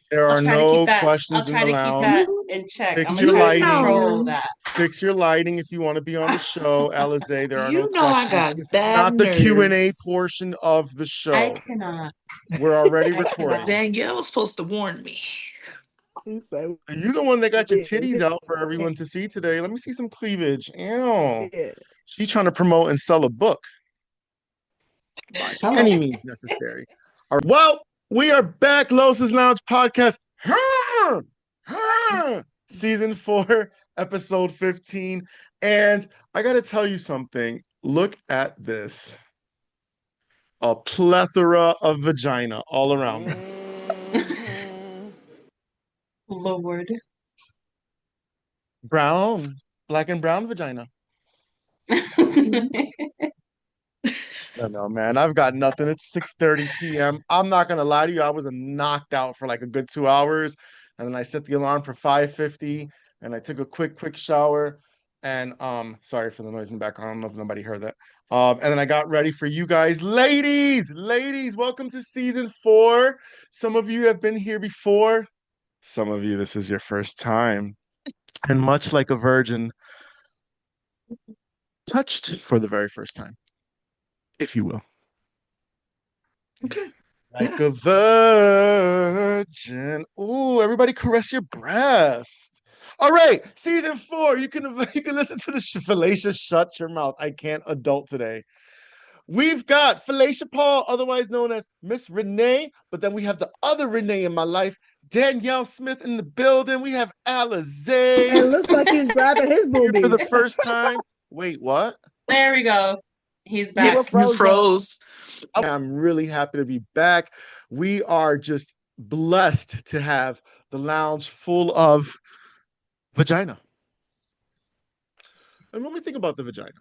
There I'll are try to keep no that. I'll questions in try the to keep lounge. that You, in check. I'm Fix gonna your try to you lighting. control know, that. Fix your lighting if you want to be on the show, Alize. There are no you know I questions. got This is bad not the Q&A nerves. portion of the I show. cannot. We're already I cannot. recording. Danielle was supposed to warn me. So You're the one that got your titties weird. out for everyone to see today. Let me see some cleavage. Ew. She's trying to promote and sell a book by Hello. any means necessary. All right. Well, we are back. Los's Lounge Podcast. Season 4, episode 15. And I got to tell you something. Look at this. A plethora of vagina all around me. Lord. Brown, black and brown vagina. I know, man. I've got nothing. It's 6:30 p.m. I'm not gonna lie to you. I was knocked out for like a good 2 hours. And then I set the alarm for 5:50 and I took a quick shower. And sorry for the noise in the background. I don't know if nobody heard that. And then I got ready for you guys. Ladies, welcome to season 4. Some of you have been here before. Some of you, this is your first time. And much like a virgin, touched for the very first time, if you will. Okay. Like Yeah. a virgin. Ooh, everybody caress your breast. All right, season 4. You can listen to the Fallacious Shut Your Mouth. I can't adult today. We've got Falasha Paul, otherwise known as Miss Renee, but then we have the other Renee in my life, Danielle Smith in the building. We have Alize It looks like he's grabbing his here for the boobies. first time. Wait, what? There we go. He's You You, were back. you frozen. froze. I'm really happy to be back. We are just blessed to have the lounge full of vagina. And when we think about the vagina,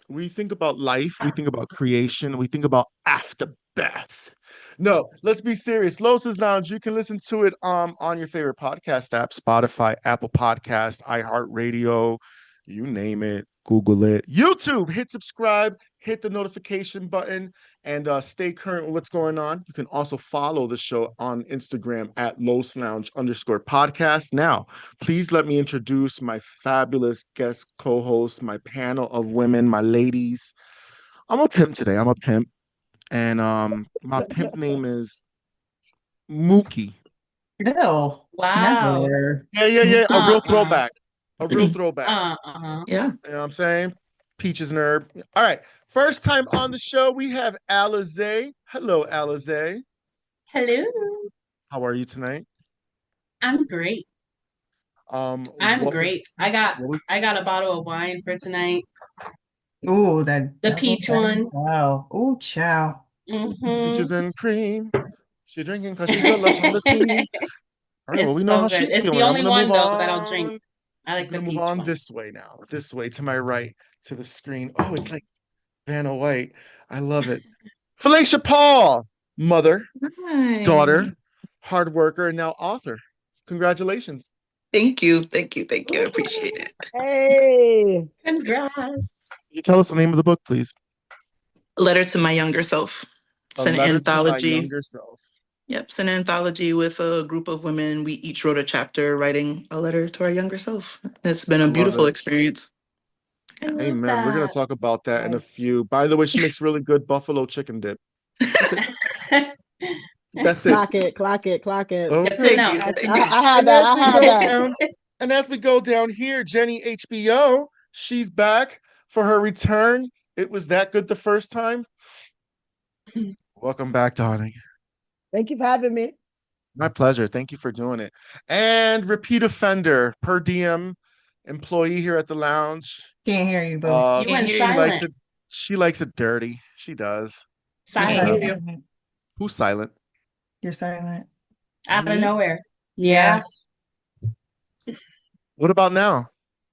we think about life, we think about creation, we think about afterbirth. No, let's be serious. Los's Lounge, you can listen to it on your favorite podcast app, Spotify, Apple Podcast, iHeartRadio, you name it, Google it. YouTube, hit subscribe, hit the notification button, and stay current with what's going on. You can also follow the show on Instagram at Los Lounge underscore podcast. Now, please let me introduce my fabulous guest co-host, my panel of women, my ladies. I'm a pimp today. I'm a pimp. And my pimp name is Mookie. No, Wow. never. Yeah. A real Uh-uh. throwback. A real throwback. Uh-uh. Yeah. You know what I'm saying? Peaches and herb. All right. First time on the show, we have Alize. Hello, Alize. Hello. How are you tonight? I'm great. I'm What was great. I got what was I got a bottle of wine for tonight. Ooh, that The double peach back. one. Wow. Ooh, chow. Mm-hmm. peaches and cream? She drinking because she's a lush on the team. All right, well, we It's know so how good. she's It's the feeling. I'm only gonna move one though that I'll drink. on. I I'm like the gonna move peach on one. this way now. This way to my right, to the screen. Oh, it's like Vanna White. I love it. Felicia Paul, mother, daughter, Hi. hard worker, and now author. Congratulations. Thank you. Thank you. Thank you. I appreciate it. Hey. Congrats. Can you tell us the name of the book, please? A letter to my younger self. A It's an letter to my anthology. younger self. Yep, it's an anthology with a group of women. We each wrote a chapter writing a letter to our younger self. It's been I a love beautiful it. experience. I Yeah. love Amen. We're gonna that. talk about that in a Nice. few. By the way, she makes really good buffalo chicken dip. That's it. That's it. Clock it, clock it, clock it. Good to Okay. Thank know. you. Good to Thank I, you. know. I had And that. as I we had go that. down, and as we go down here, Jenny H.B.O, she's back for her return. It was that good the first time. Welcome back, darling. Thank you for having me. My pleasure. Thank you for doing it. And repeat offender, per diem employee here at the lounge. Can't hear you, boo. Uh, You Can't went hear she you. likes silent. it. She likes it dirty. She does. We You're can't Silent. hear Uh, you. silent. who's silent? You're silent. Out of Me? nowhere. Yeah. Yeah. What about now?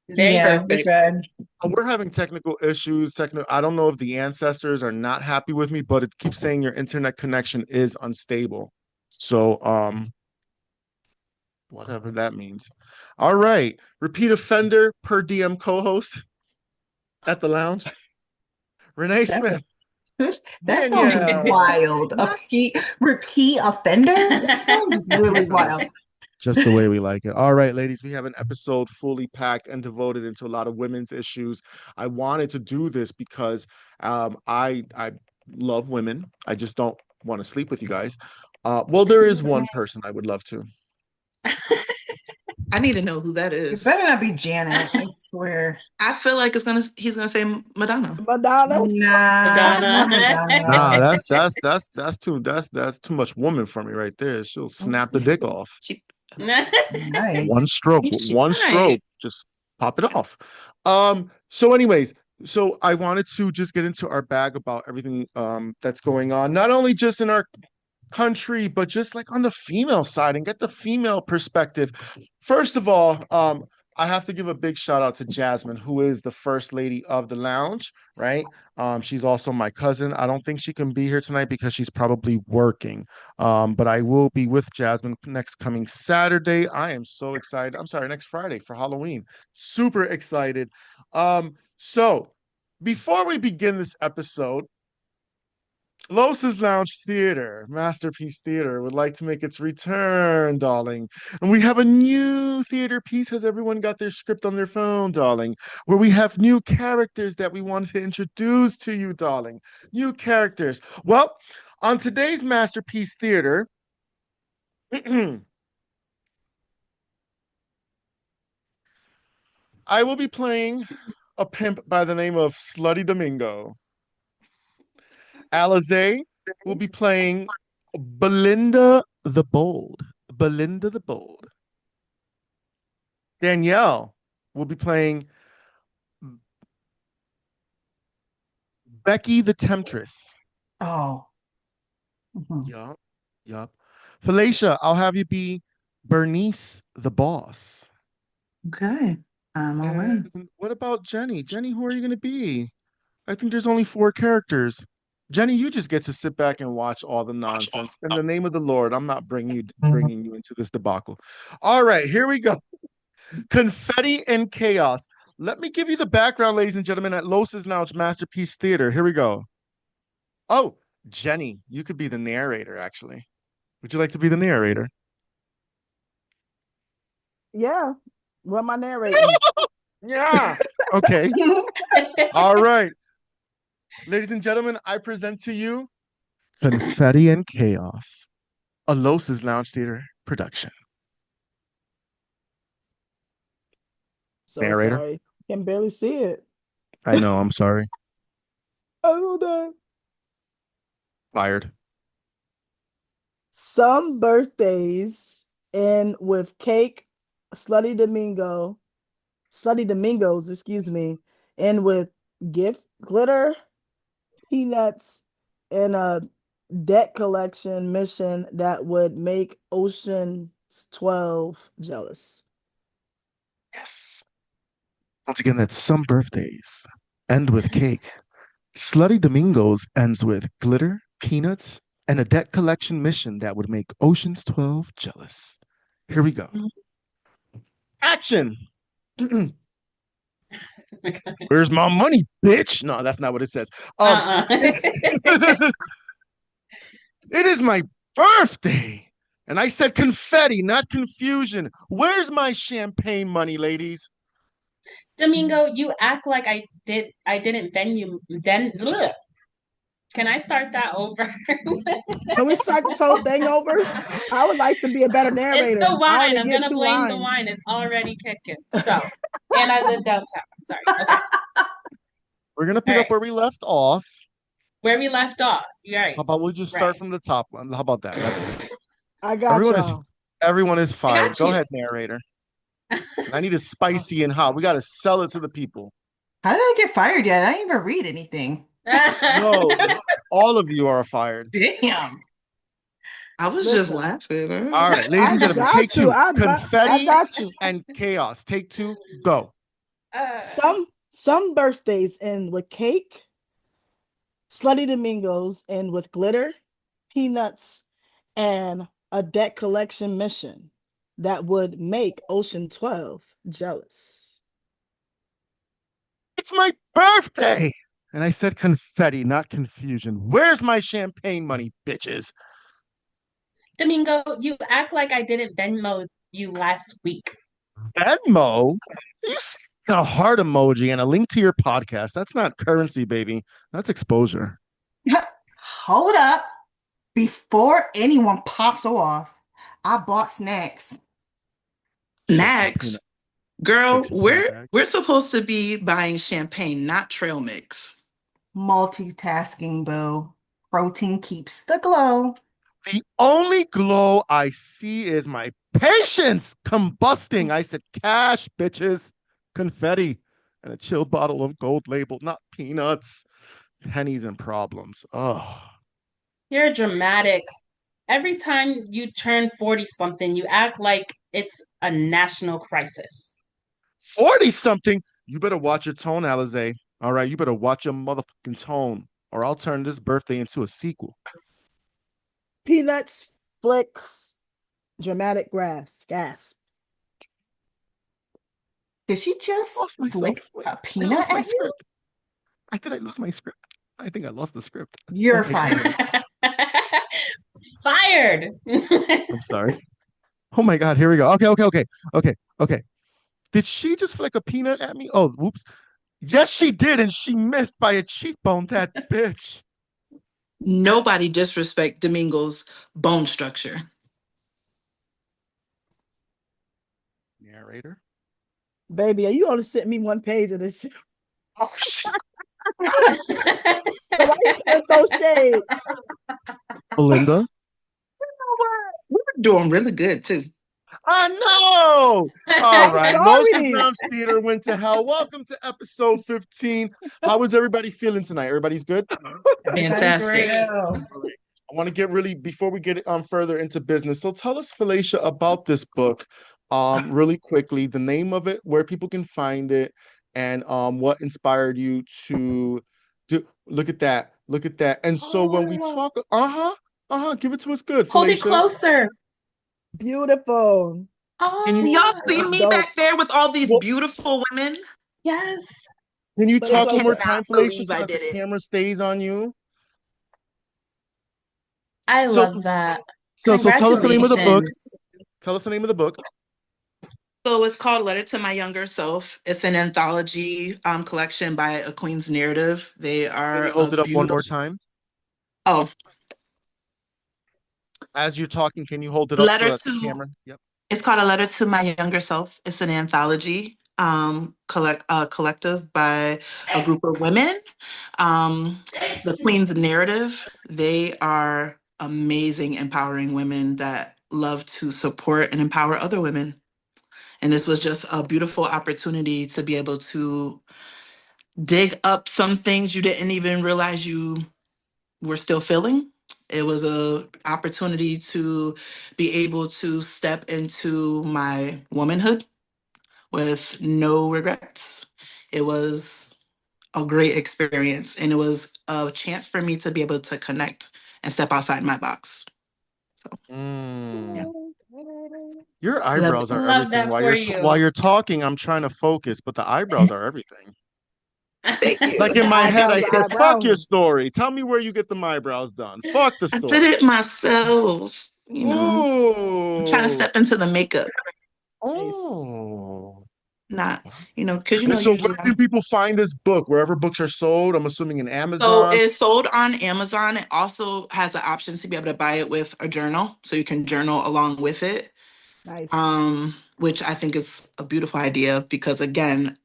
Very Yeah, you're perfect. good. We're having technical issues. I don't know if the ancestors are not happy with me, but it keeps saying your internet connection is unstable. So, whatever that means. All right. Repeat offender per DM co-host at the lounge. Renee That was Smith. That sounds Danielle. wild. A repeat offender? That sounds really wild. Just the way we like it. All right, ladies, we have an episode fully packed and devoted into a lot of women's issues. I wanted to do this because I love women. I just don't want to sleep with you guys. Well, there is one person I would love to. I need to know who that It is. better not be Janet, I swear. I feel like he's gonna say Madonna. Madonna. Nah, not Madonna. Nah, that's too much woman for me right there. She'll snap the dick off. Nice. One stroke, She one might. stroke, just pop it off. So anyways, so I wanted to just get into our bag about everything that's going on, not only just in our country, but just like on the female side and get the female perspective. First of all, I have to give a big shout out to Jasmine, who is the first lady of the lounge, right? She's also my cousin. I don't think she can be here tonight because she's probably working. But I will be with Jasmine next coming Saturday. I am so excited. I'm sorry, next Friday for Halloween. Super excited. So before we begin this episode, Losa's Lounge Theater, Masterpiece Theater, would like to make its return, darling. And we have a new theater piece. Has everyone got their script on their phone, darling? Where we have new characters that we wanted to introduce to you, darling. New characters. Well, on today's Masterpiece Theater, I will be playing a pimp by the name of Slutty Domingo. Alize will be playing Belinda the Bold. Belinda the Bold. Danielle will be playing Becky the Temptress. Oh. Mhm. Yup. Yup. Falasha, I'll have you be Bernice the Boss. Okay, I'm all in. And what about Jenny? Jenny, who are you going to be? I think there's only 4 characters. Jenny, you just get to sit back and watch all the nonsense. In the name of the Lord, I'm not bringing you into this debacle. All right, here we go. Confetti and chaos. Let me give you the background, ladies and gentlemen, at Losa's Lounge Masterpiece Theater. Here we go. Oh, Jenny, you could be the narrator, actually. Would you like to be the narrator? Yeah. What am I narrating? Yeah. Okay. All right. Ladies and gentlemen, I present to you Confetti and Chaos, a Losa's Lounge Theater production. So Narrator. sorry. Can barely see it. I know, I'm sorry. Oh no. Fired. Some birthdays end with cake, slutty Domingos, excuse me, end with gift glitter, peanuts, and a debt collection mission that would make Ocean's 12 jealous. Yes. Once again, that's some birthdays end with cake. Slutty Domingos ends with glitter, peanuts, and a debt collection mission that would make Ocean's 12 jealous. Here we go. Action. Where's my money, bitch? No, that's not what it says. It is my birthday. And I said confetti, not confusion. Where's my champagne money, ladies? Domingo, you act like I didn't venue bleh. Can I start that over? Can we start this whole thing over? I would like to be a better narrator. It's the I wine. only I'm get gonna 2 blame the lines. wine. It's already kicking. So, and I live downtown. Sorry. Okay. We're gonna pick All up right. where we left off. Where we left off. You're right. How about we just start Right. from the top one? How about that? That's it. I got y'all. Everyone is fired. got Go you. ahead, narrator. I need it spicy and hot. We got to sell it to the people. How did I get fired yet? I didn't even read anything. No, all of you are fired. Damn. I was Listen. just laughing. All right, ladies I and gentlemen, got take you. 2. I Confetti got you. and chaos. Take 2. Go. Some birthdays end with cake, slutty Domingos end with glitter, peanuts, and a debt collection mission that would make Ocean 12 jealous. It's my birthday. And I said confetti, not confusion. Where's my champagne money, bitches? Domingo, you act like I didn't Venmo you last week. Venmo? You see a heart emoji and a link to your podcast. That's not currency, baby. That's exposure. Hold up. Before anyone pops off, I bought snacks. Check your Snacks. peanut. Girl, Check your peanut we're bag. we're supposed to be buying champagne, not trail mix. Multitasking, boo. Protein keeps the glow. The only glow I see is my patience combusting. I said cash, bitches. Confetti and a chilled bottle of gold label, not peanuts. Pennies and problems. Oh. You're dramatic. Every time you turn 40 something, you act like it's a national crisis. 40 something. You better watch your tone, Alize. All right, you better watch your motherfucking tone, or I'll turn this birthday into a sequel. Peanuts, flicks, dramatic grass, gasp. Did she just Lost myself. flick Wait, a I peanut lost my at you? script. Did I lose my script? I think I lost the script. Oh You're my God. fired. Fired. I'm sorry. Oh my God, here we go. Okay. Did she just flick a peanut at me? Oh, whoops. Yes, she did, and she missed by a cheekbone, that bitch. Nobody disrespect Domingo's bone structure. Narrator. Baby, you only sent me one page of this shit. Oh, shit. So why you gonna throw shade? Belinda. We were doing really good too. I know. All I'm right. Losa's sorry. Lounge Theater went to hell. Welcome to episode 15. How is everybody feeling tonight? Everybody's good? Everybody's Fantastic. real. All right. I want to get really before we get further into business. So tell us, Falasha, about this book, really quickly, the name of it, where people can find it, and what inspired you to do. Look at that. Look at that. And so when we talk, give it to us good, Hold it Falasha. closer. Beautiful. Can Do you y'all Oh, see It's me dope. back there with all these well, beautiful women? yes. can you Put it I talk one more closer. time, cannot Falasha, believe so I that the did it. camera stays on you? I So love that. so tell us the name of the book. Congratulations. Tell us the name of the book. So it's called Letter to My Younger Self. It's an anthology collection by A Queen's Narrative. They Can you are a hold it up one more beautiful. time? Oh, As you're talking, can you hold it up so letter that the to. camera? Yep. It's called A Letter to My Younger Self. It's an anthology collective by a group of women. Um, the Queen's Narrative. They are amazing, empowering women that love to support and empower other women. And this was just a beautiful opportunity to be able to dig up some things you didn't even realize you were still feeling. It was a opportunity to be able to step into my womanhood with no regrets. It was a great experience and it was a chance for me to be able to connect and step outside my box. So, yeah. Mm. Your Love eyebrows it. are Love everything. that While for while you. you're talking, I'm trying to focus, but the eyebrows are everything. Thank Like you. in The my head, eyebrows, I the said, "Fuck your eyebrows. story. Tell me where you get the eyebrows done. Fuck the I did story." it myself. I'm trying to Ooh. step into the makeup. Nice. Oh. Not, because And so where usually can I'm. people find this book? Wherever books are sold, I'm assuming in So Amazon. it's sold on Amazon. It also has the option to be able to buy it with a journal. So you can journal along with it. Nice. Which I think is a beautiful idea because again,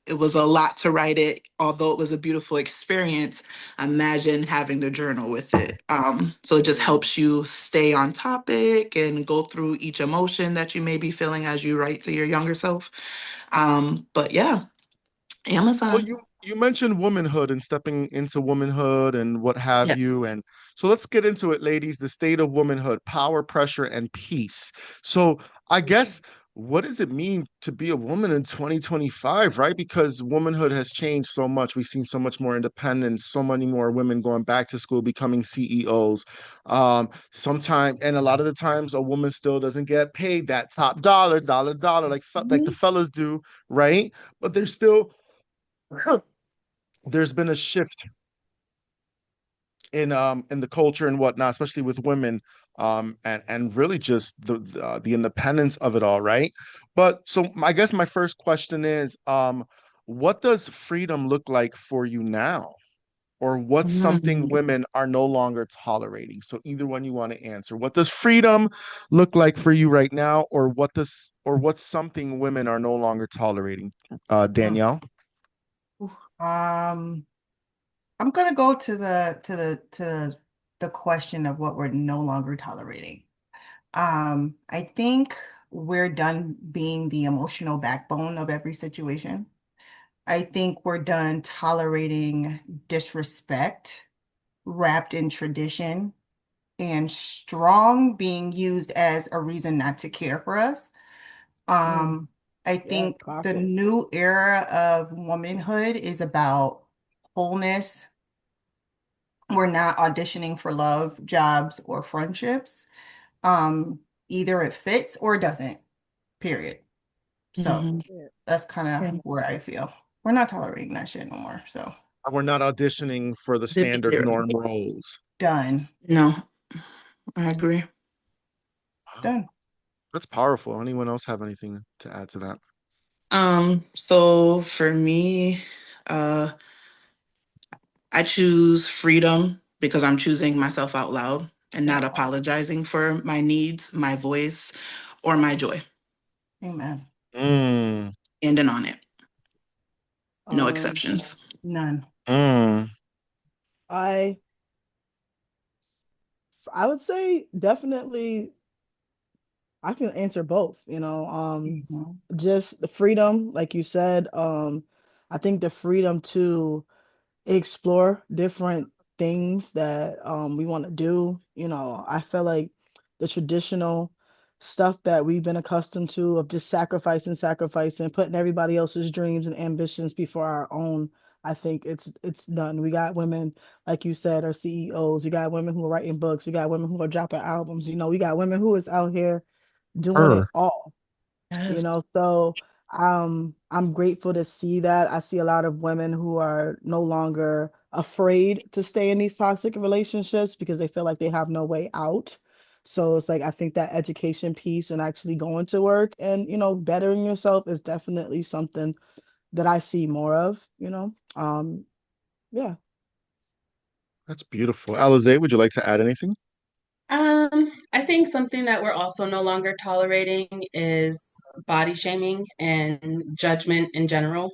it was a lot to write it. Although it was a beautiful experience, imagine having the journal with it. So it just Mm. helps you stay on topic and go through each emotion that you may be feeling as you write to your younger self. But yeah, Well, Amazon. you mentioned womanhood and stepping into womanhood and what have Yes. you. And so let's get into it, ladies. The state of womanhood, power, pressure, and peace. So I guess what does it mean to be a woman in 2025, right? Because womanhood has changed so much. We've seen so much more independence, so many more women going back to school, becoming CEOs. Sometimes, and a lot of the times, a woman still doesn't get paid that top dollar, like the Mhm. fellas do, right? But there's still there's been a shift in the culture and whatnot, especially with women, and really just the independence of it all, right? But so I guess my first question is, what does freedom look like for you now? Or what's something Mm. women are no longer tolerating? So either one you want to answer. What does freedom look like for you right now, or what's something women are no longer tolerating? Mm. Danielle? Um, I'm gonna go to the question of what we're no longer tolerating. I think we're done being the emotional backbone of every situation. I think we're done tolerating disrespect wrapped in tradition and strong being used as a reason not to care for us. Mm, Um, I yeah, think the pocket. new era of womanhood is about wholeness. We're not auditioning for love, jobs, or friendships. Um, Either it fits or it doesn't, period. So Mhm. Yeah. that's kind Yeah. of where I feel. We're not tolerating that shit no more. So We're not auditioning for the Zip standard zero. norm roles. done, No, I agree. Wow, done. that's powerful. Anyone else have anything to add to that? So for me, uh, I choose freedom because I'm choosing myself out loud and not Yeah. apologizing for my needs, my voice, or my joy. Amen. Mm, Ending on it. No Um, exceptions. None. mm. I I would say definitely I can answer both, Mhm. just the freedom, like you said. I think the freedom to explore different things that we want to do. I feel like the traditional stuff that we've been accustomed to of just sacrificing, putting everybody else's dreams and ambitions before our own. I think it's done. We got women, like you said, are CEOs. We got women who are writing books. We got women who are dropping albums. We got women who is out here doing it Her. all Yes. so I'm grateful to see that. I see a lot of women who are no longer afraid to stay in these toxic relationships because they feel like they have no way out. So it's like I think that education piece and actually going to work and bettering yourself is definitely something that I see more of, yeah. That's beautiful. Alize, would you like to add anything? I think something that we're also no longer tolerating is body shaming and judgment in general.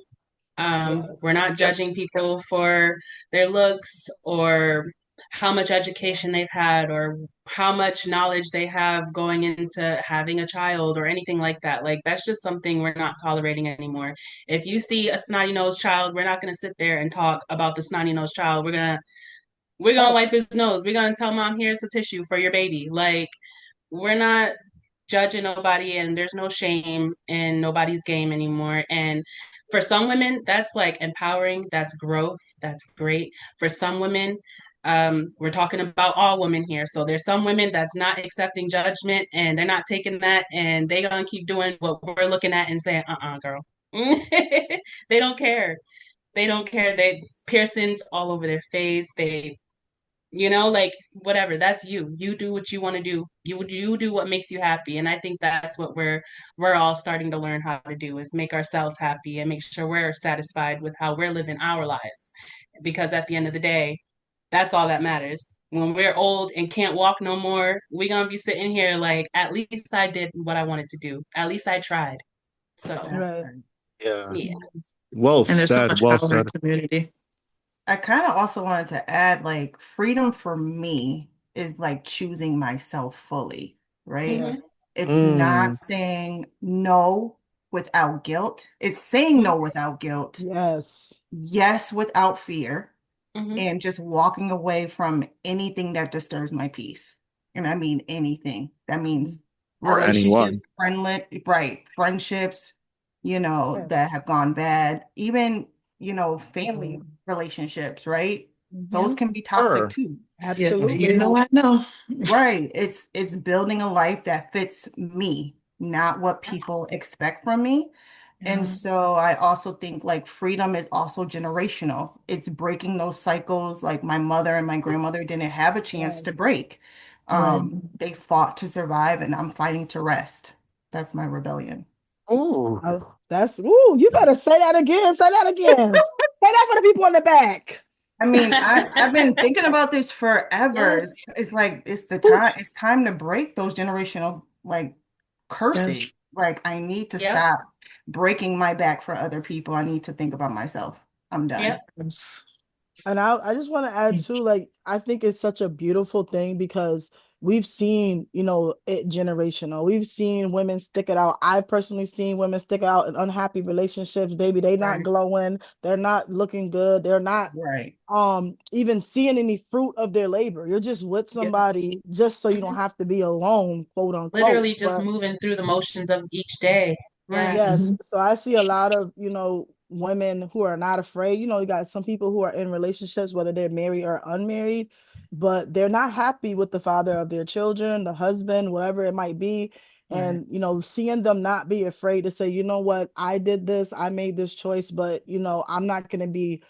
We're Yes. not Yes. judging people for their looks or how much education they've had or how much knowledge they have going into having a child or anything like that. Like that's just something we're not tolerating anymore. If you see a snotty nosed child, we're not going to sit there and talk about the snotty nosed child. We're gonna Oh, wipe his nose. We're gonna tell mom here's a tissue for your baby. Like we're not judging nobody and there's no shame in nobody's game anymore. And for some women, that's like empowering, that's growth, that's great. For some women, we're talking about all women here. So there's some women that's not accepting judgment and they're not taking that and they gonna keep doing what we're looking at and saying, girl. They don't care. They don't care. They piercings all over their face. Like whatever, that's you do what you want to do, you do what makes you happy. And I think that's what we're all starting to learn how to do, is make ourselves happy and make sure we're satisfied with how we're living our lives, because at the end of the day, that's all that matters. When we're old and can't walk no more, we're gonna be sitting here like, at least I did what I wanted to do, at least I tried. So That right. part. Yeah. yeah. Well And there's so said. much Well power in said. community. I kind of also wanted to add like freedom for me is like choosing myself fully, right? Yeah. Hmm. It's not Mm, saying no without guilt. It's saying no without guilt, Yes. yes without fear, Hmm. and just walking away from anything that disturbs my peace. And I mean anything. That Mhm. means or relationships, anyone. friendships, that Yes. have gone bad, even, family Mhm. relationships, right? Those Mhm. can be toxic Her. too. Yeah, you Absolutely. know, I know. Right. It's building a life that fits me, not what people expect from me. And so I also think like freedom is also generational. It's breaking those cycles. Like my mother and my grandmother didn't have a chance Right. to break. Right. They fought to survive, and I'm fighting to rest. That's my rebellion. Oh, Oh, that's ooh, you better say that again. Say that again. Say that for the people in the back. I mean, I've been thinking about this forever. Yes. It's like it's the Ooh, time. It's time to break those generational like curses. yes. Like I need to Yep. stop breaking my back for other people. I need to think about myself. I'm Yep. done. yes. And I just want to add too, like, I think it's such a beautiful thing because we've seen, it generational. We've seen women stick it out. I've personally seen women stick it out in unhappy relationships. Baby, they not Right. glowing. They're not looking good. They're not Right. even seeing any fruit of their labor. You're just with Yes. somebody just so you don't Mhm. have to be alone, quote unquote. Literally just But moving through the motions of each day. Right. yes, so I see a lot of, women who are not afraid. You got some people who are in relationships, whether they're married or unmarried, but they're not happy with the father of their children, the husband, whatever it might be. Right. And, seeing them not be afraid to say, you know what, I did this, I made this choice, but, I'm not going to be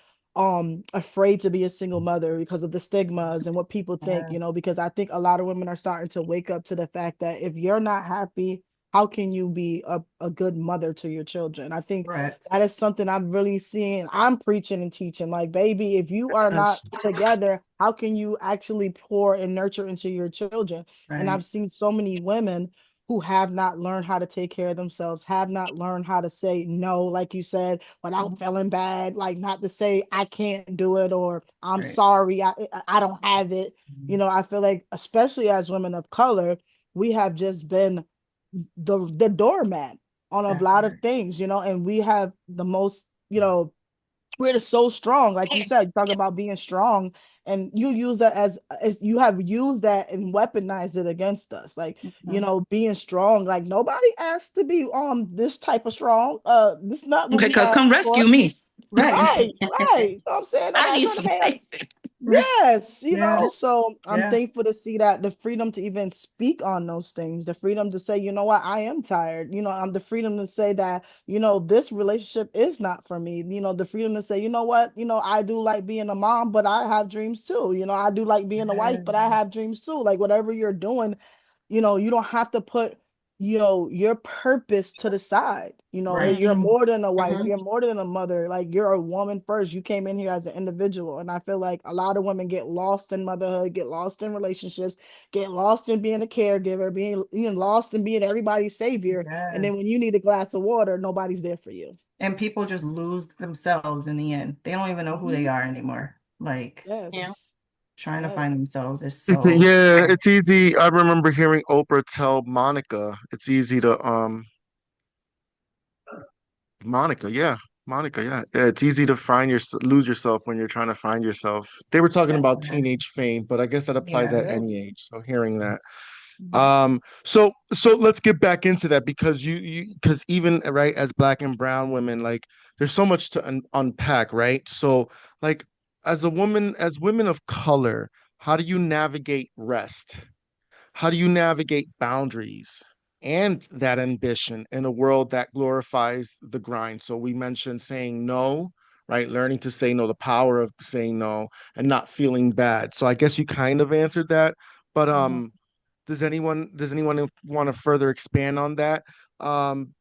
afraid to be a single mother because of the stigmas and what people think, Yeah. because I think a lot of women are starting to wake up to the fact that if you're not happy, how can you be a good mother to your children? I think Correct. that is something I'm really seeing. I'm preaching and teaching. Like, baby, if you are not Yes. together, how can you actually pour and nurture into your children? And I've Right. seen so many women who have not learned how to take care of themselves, have not learned how to say no, like you said, without feeling bad, like not to say I can't do it or I'm Right. sorry, I don't have it. I feel like especially as women of color, we have just been the doormat on a That lot of part. things, and we have the most, we're just so strong, like you said, talking about being strong, and you use that as you have used that and weaponized it against us, like Mhm. being strong. Like nobody asked to be this type of strong. This is not what Okay, we because asked come for. rescue me. Right. Right, right. You know what I'm saying? I Nobody's need gonna some pay us. saving. Yes, Yeah. so I'm Yeah. thankful to see that the freedom to even speak on those things, the freedom to say, you know what, I am tired. I'm the freedom to say that, this relationship is not for me. The freedom to say, you know what, I do like being a mom, but I have dreams too. I do like being a wife, but I Yeah. have dreams too. Like whatever you're doing, you don't have to put, your purpose to the side. Right. You're more than a wife, Mhm. you're more than a mother. Like you're a woman first. You came in here as an individual. And I feel like a lot of women get lost in motherhood, get lost in relationships, get lost in being a caregiver, being lost in being everybody's savior. And then Yes. when you need a glass of water, nobody's there for you. And people just lose themselves in the end. They don't even know who they Mhm. are anymore. Like Yeah. Yes. trying to find Yes. themselves is so Yeah, hard. it's easy. I remember hearing Oprah tell Monica, it's easy to Monica, yeah. Monica, yeah. Yeah, it's easy to lose yourself when you're trying to find yourself. They were talking That about part. teenage fame, but I guess that applies Yeah. at Yep. any age. So hearing that. Mhm. So let's get back into that because because even right as black and brown women, like there's so much to unpack, right? So like as women of color, how do you navigate rest? How do you navigate boundaries and that ambition in a world that glorifies the grind? So we mentioned saying no, right? Learning to say no, the power of saying no and not feeling bad. So I guess you kind of answered that, but Mhm. does anyone want to further expand on that? Um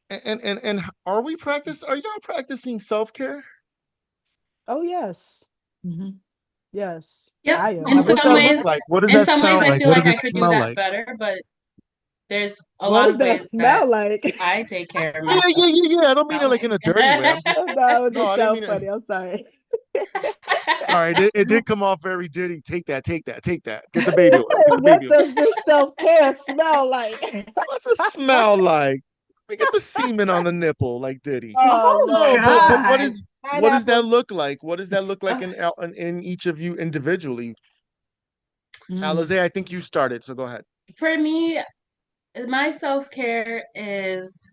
and are y'all practicing self-care? Oh, yes. Mhm. Yes. Yep. I No, In am. what's some that look ways, like? What does in that some ways, sound I like? feel What like does I it could do smell that like? better, but there's a What lot does of that ways that smell like? I take care of Yeah, myself. yeah, yeah, yeah. I don't mean it So, like in a dirty way. I'm just That was no, just I didn't so mean it. funny. I'm sorry. All right, it did come off very Diddy. Take that, take that, take that. Get the baby oil. Get the What baby oil. does this self-care smell like? What's it smell like? We get the semen on the nipple like Diddy. Oh Oh No, Lord, but God. what does that pineapples. look like? What does that look like in each of you individually? Mm. Alize, I think you started, so go ahead. for me, my self-care is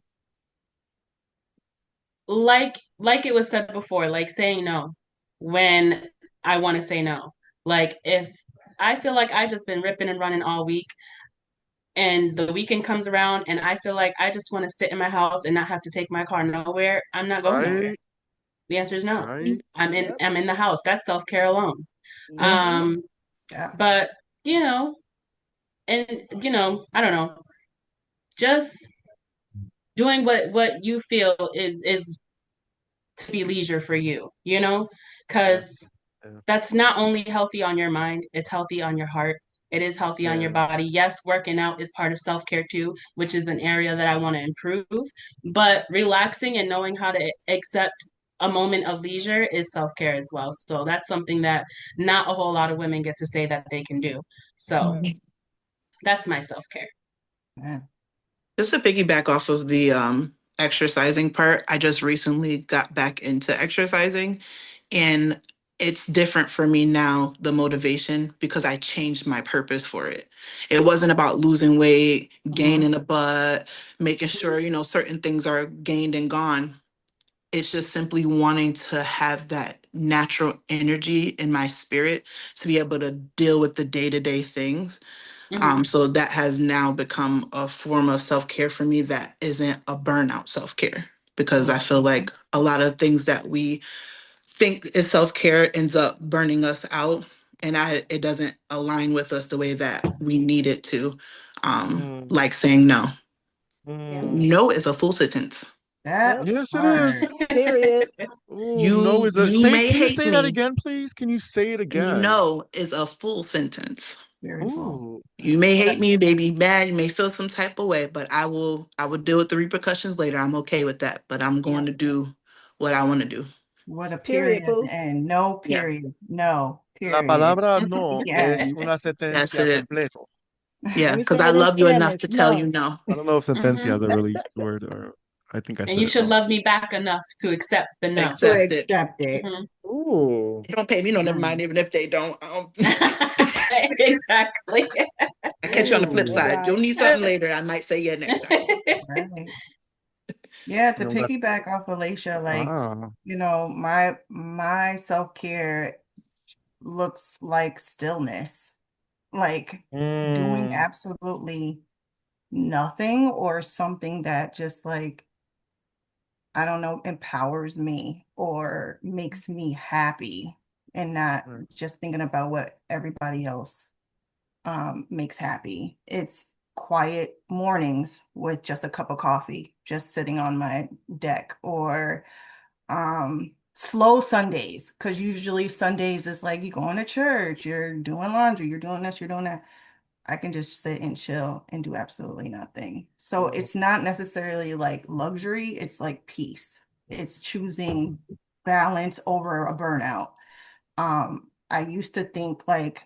like it was said before, like saying no when I want to say no. Like if I feel like I just been ripping and running all week, and the weekend comes around and I feel like I just want to sit in my house and not have to take my car nowhere, I'm not going nowhere. Right, The answer is no. right. Yep. I'm in the house. That's self-care alone. Hmm. Um, Yeah. but you know, and I don't know, just doing what you feel is to be leisure for you, Yeah, because yeah, that's not only healthy on your mind, it's healthy on your heart. It is healthy on your yeah. body. Yes, working out is part of self-care too, which is an area that I want to improve. But relaxing and knowing how to accept a moment of leisure is self-care as well. So that's something that not a whole lot of women get to say that they can do. So Right. Mhm. that's my self-care. Yeah. Just to piggyback off of the exercising part, I just recently got back into exercising, and it's different for me now, the motivation, because I changed my purpose for it. It wasn't about losing weight, Mhm. gaining a butt, making sure, certain things are gained and gone. It's just simply wanting to have that natural energy in my spirit to be able to deal with the day-to-day things. Hmm. So that has now become a form of self-care for me that isn't a burnout self-care, because I feel Mhm. like a lot of things that we think is self-care ends up burning us out, and it doesn't align with us the way that we need it to. Mm, Like saying no. Yeah. mm. No is a full sentence. That Yep. Yes, it is. part. Period. Oh, no You is a you say. may Can you hate say that me. again, please? Can you say it again? No is a full sentence. Very full. Ooh. You may Well, hate me, you may be mad, you may feel some type of way, but I will deal with the repercussions later. I'm okay with that. But I'm yeah. going to do what I want to do. What a Period, period at the boo. end. No Yeah. period. No La period. palabra no The es end. una That's sentencia it. completo. Let Yeah. me Because say I it in love you enough Spanish. to tell you No. no. I don't know if sentencia Hmm. is a really word, or I think I And said you it should wrong. love me back enough to accept the no. To Accept it. accept it. Hmm. Ooh. They don't pay me no never Mm. mind, even if they don't. Exactly. I catch you on the flip Ooh. Yeah, side. You'll guys. need something later. I might say yeah next time. Right. Yeah, to No, that, piggyback off Alicia, like, ah. my self-care looks like stillness, like doing Mm, absolutely nothing or something that just like, I don't know, empowers me or makes me happy and not right. just thinking about what everybody else makes happy. It's quiet mornings with just a cup of coffee, just sitting on my deck, or slow Sundays, because usually Sundays is like you going to church, you're doing laundry, you're doing this, you're doing that. I can just sit and chill and do absolutely nothing. So Mm, it's not necessarily like luxury, it's like peace. It's choosing balance over a burnout. I used to think like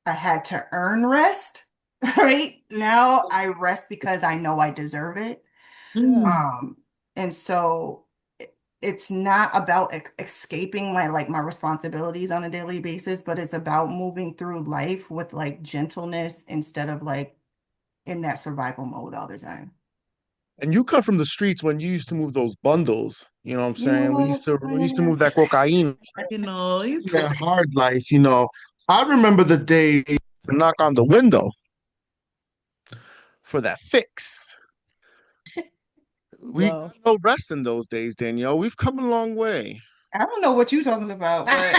I had to earn rest, right? Now I rest because I know I deserve it. Yeah. Mm. Um, and so it's not about escaping my responsibilities on a daily basis, but it's about moving through life with like gentleness instead of like in that survival mode all the time. and you come from the streets when you used to move those bundles. You know what I'm You know saying? what, We used to man? move that cocaine. You That hard life. I remember the day to knock on the window for that fix. We Well, got no rest in those days, Danielle. We've come a long way. I don't know what you're talking about, but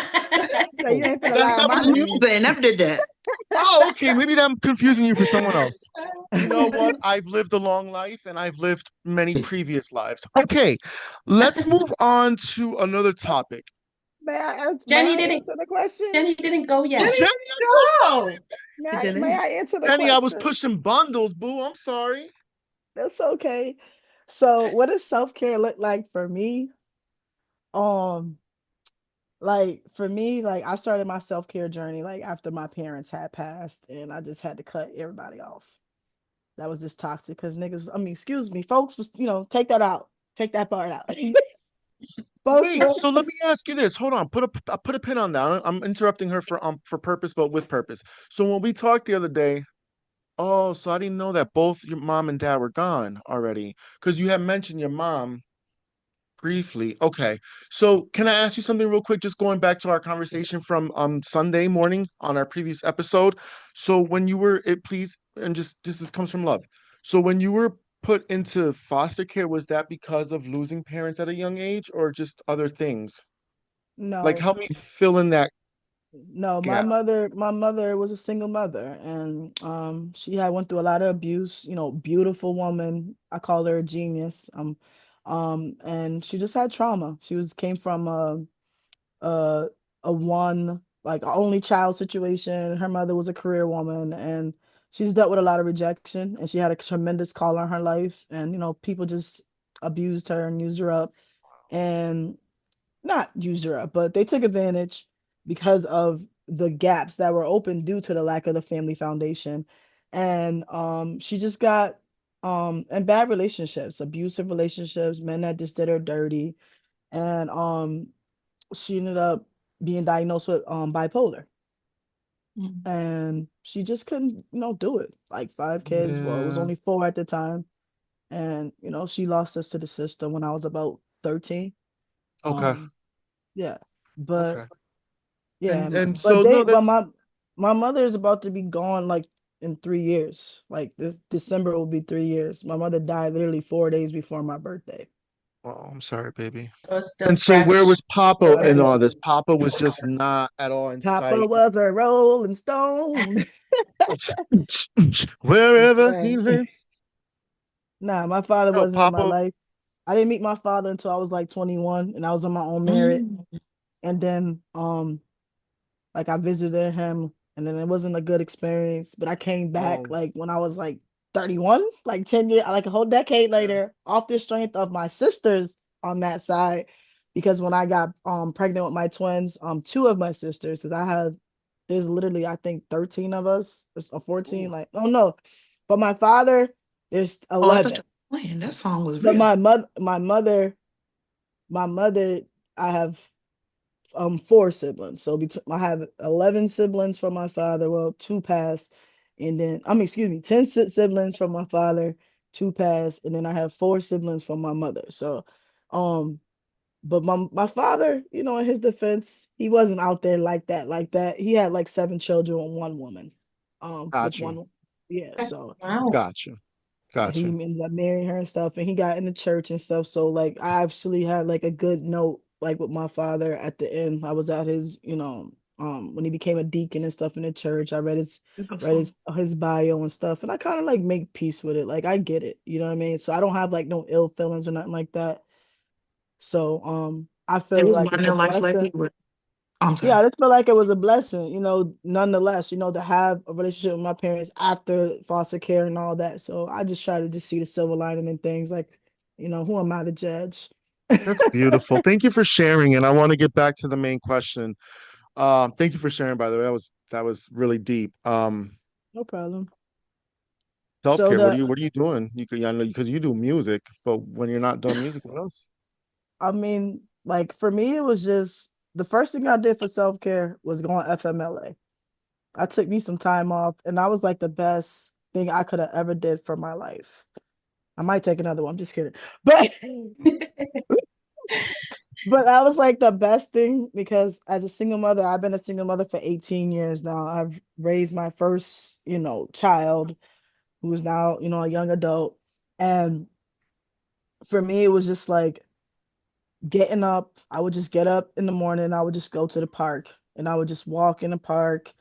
so you Oh, ain't finna that lie on that my wasn't you? name. they never did that. Oh, okay. Maybe I'm confusing you for someone else. You know what? I've lived a long life and I've lived many previous lives. Okay, let's move on to another topic. May Jenny I didn't answer the question? Jenny didn't go Oh, yet. Jenny, I'm so sorry. no. They May didn't. I answer the Jenny, I was question? pushing bundles, boo. I'm sorry. That's okay. So, what does self-care look like for me? Um, like for me, like I started my self-care journey like after my parents had passed and I just had to cut everybody off. That was just toxic because niggas, I mean, excuse me, folks was, take that out. Take that part out. Folks Wait, was so let me ask you this. Hold on. Put a pin on that. I'm interrupting her for purpose, but with purpose. So when we talked the other day, oh, so I didn't know that both your mom and dad were gone already. Because you had mentioned your mom briefly. Okay. So can I ask you something real quick? Just going back to our conversation from Sunday morning on our previous episode. So when you were it please and just this comes from love. So when you were put into foster care, was that because of losing parents at a young age or just other things? Like No, help me fill in that no, gap. my mother was a single mother, and she had went through a lot of abuse, beautiful woman. I call her a genius. And she just had trauma. She was came from a a one like a only child situation. Her mother was a career woman, and she's dealt with a lot of rejection, and she had a tremendous call on her life, and people just abused her and used her up, and not used her up, but they took advantage because of the gaps that were open due to the lack of the family foundation. And she just got in bad relationships, abusive relationships, men that just did her dirty. And she ended up being diagnosed with bipolar. Mm. And she just couldn't, do it. Like 5 kids. Well, it was Yeah. only four at the time. And, she lost us to the system when I was about 13. Okay. Um, yeah. But Okay. yeah, And but so no, but that's my mother is about to be gone like in 3 years. Like this December will be 3 years. My mother died literally 4 days before my birthday. oh, I'm sorry, baby. So it's still And so where fresh. was Papa Thank in you. all this? Papa was just not at all in Papa sight. was a rolling stone. Wherever he Dang. went. Nah, my father No, wasn't in my Papa. life. I didn't meet my father until I was like 21 and I was on my own merit. Mm. And then like I visited him and then it wasn't a good experience, but I came back Oh, like when I was like 31, like 10 years, like a whole decade yeah. later, off the strength of my sisters on that side. Because when I got pregnant with my twins, two of my sisters, because there's literally I think 13 of us or 14, Ooh. like oh no. But my father, there's Oh, I thought 11. you were playing. That song was But real. my mother, I have four siblings. So between I have 11 siblings from my father. Well, two passed, and then excuse me, 10 siblings from my father, two passed, and then I have four siblings from my mother. So, um, but my father, in his defense, he wasn't out there like that, like that. He had like seven children with one woman, with Got you. one, yeah. So Wow. Got you. and Got he you. ended up marrying her and stuff, and he got in the church and stuff. So like I actually had like a good note like with my father at the end. I was at his, when he became a deacon and stuff in the church. I read Beautiful. his bio and stuff, and I kind of like make peace with it. Like I get it, you know what I mean? So I don't have like no ill feelings or nothing like that. So I They feel was like living it's a their life like blessing. we were. Oh, I'm Yeah, sorry. I just feel like it was a blessing, nonetheless, to have a relationship with my parents after foster care and all that. So I just try to just see the silver lining in things like, who am I to judge? That's beautiful. Thank you for sharing. And I want to get back to the main question. Thank you for sharing, by the way. That was really deep. No problem. So Self-care. What are you doing? I know because you do music, but when you're not doing music, what else? I mean, like for me, it was just the first thing I did for self-care was going FMLA. I took me some time off, and that was like the best thing I could have ever did for my life. I might take another one. I'm just kidding. But But that was like the best thing because as a single mother, I've been a single mother for 18 years now. I've raised my first, child who's now, a young adult. And for me, it was just like getting up. I would just get up in the morning. I would just go to the park and I would just walk in the park,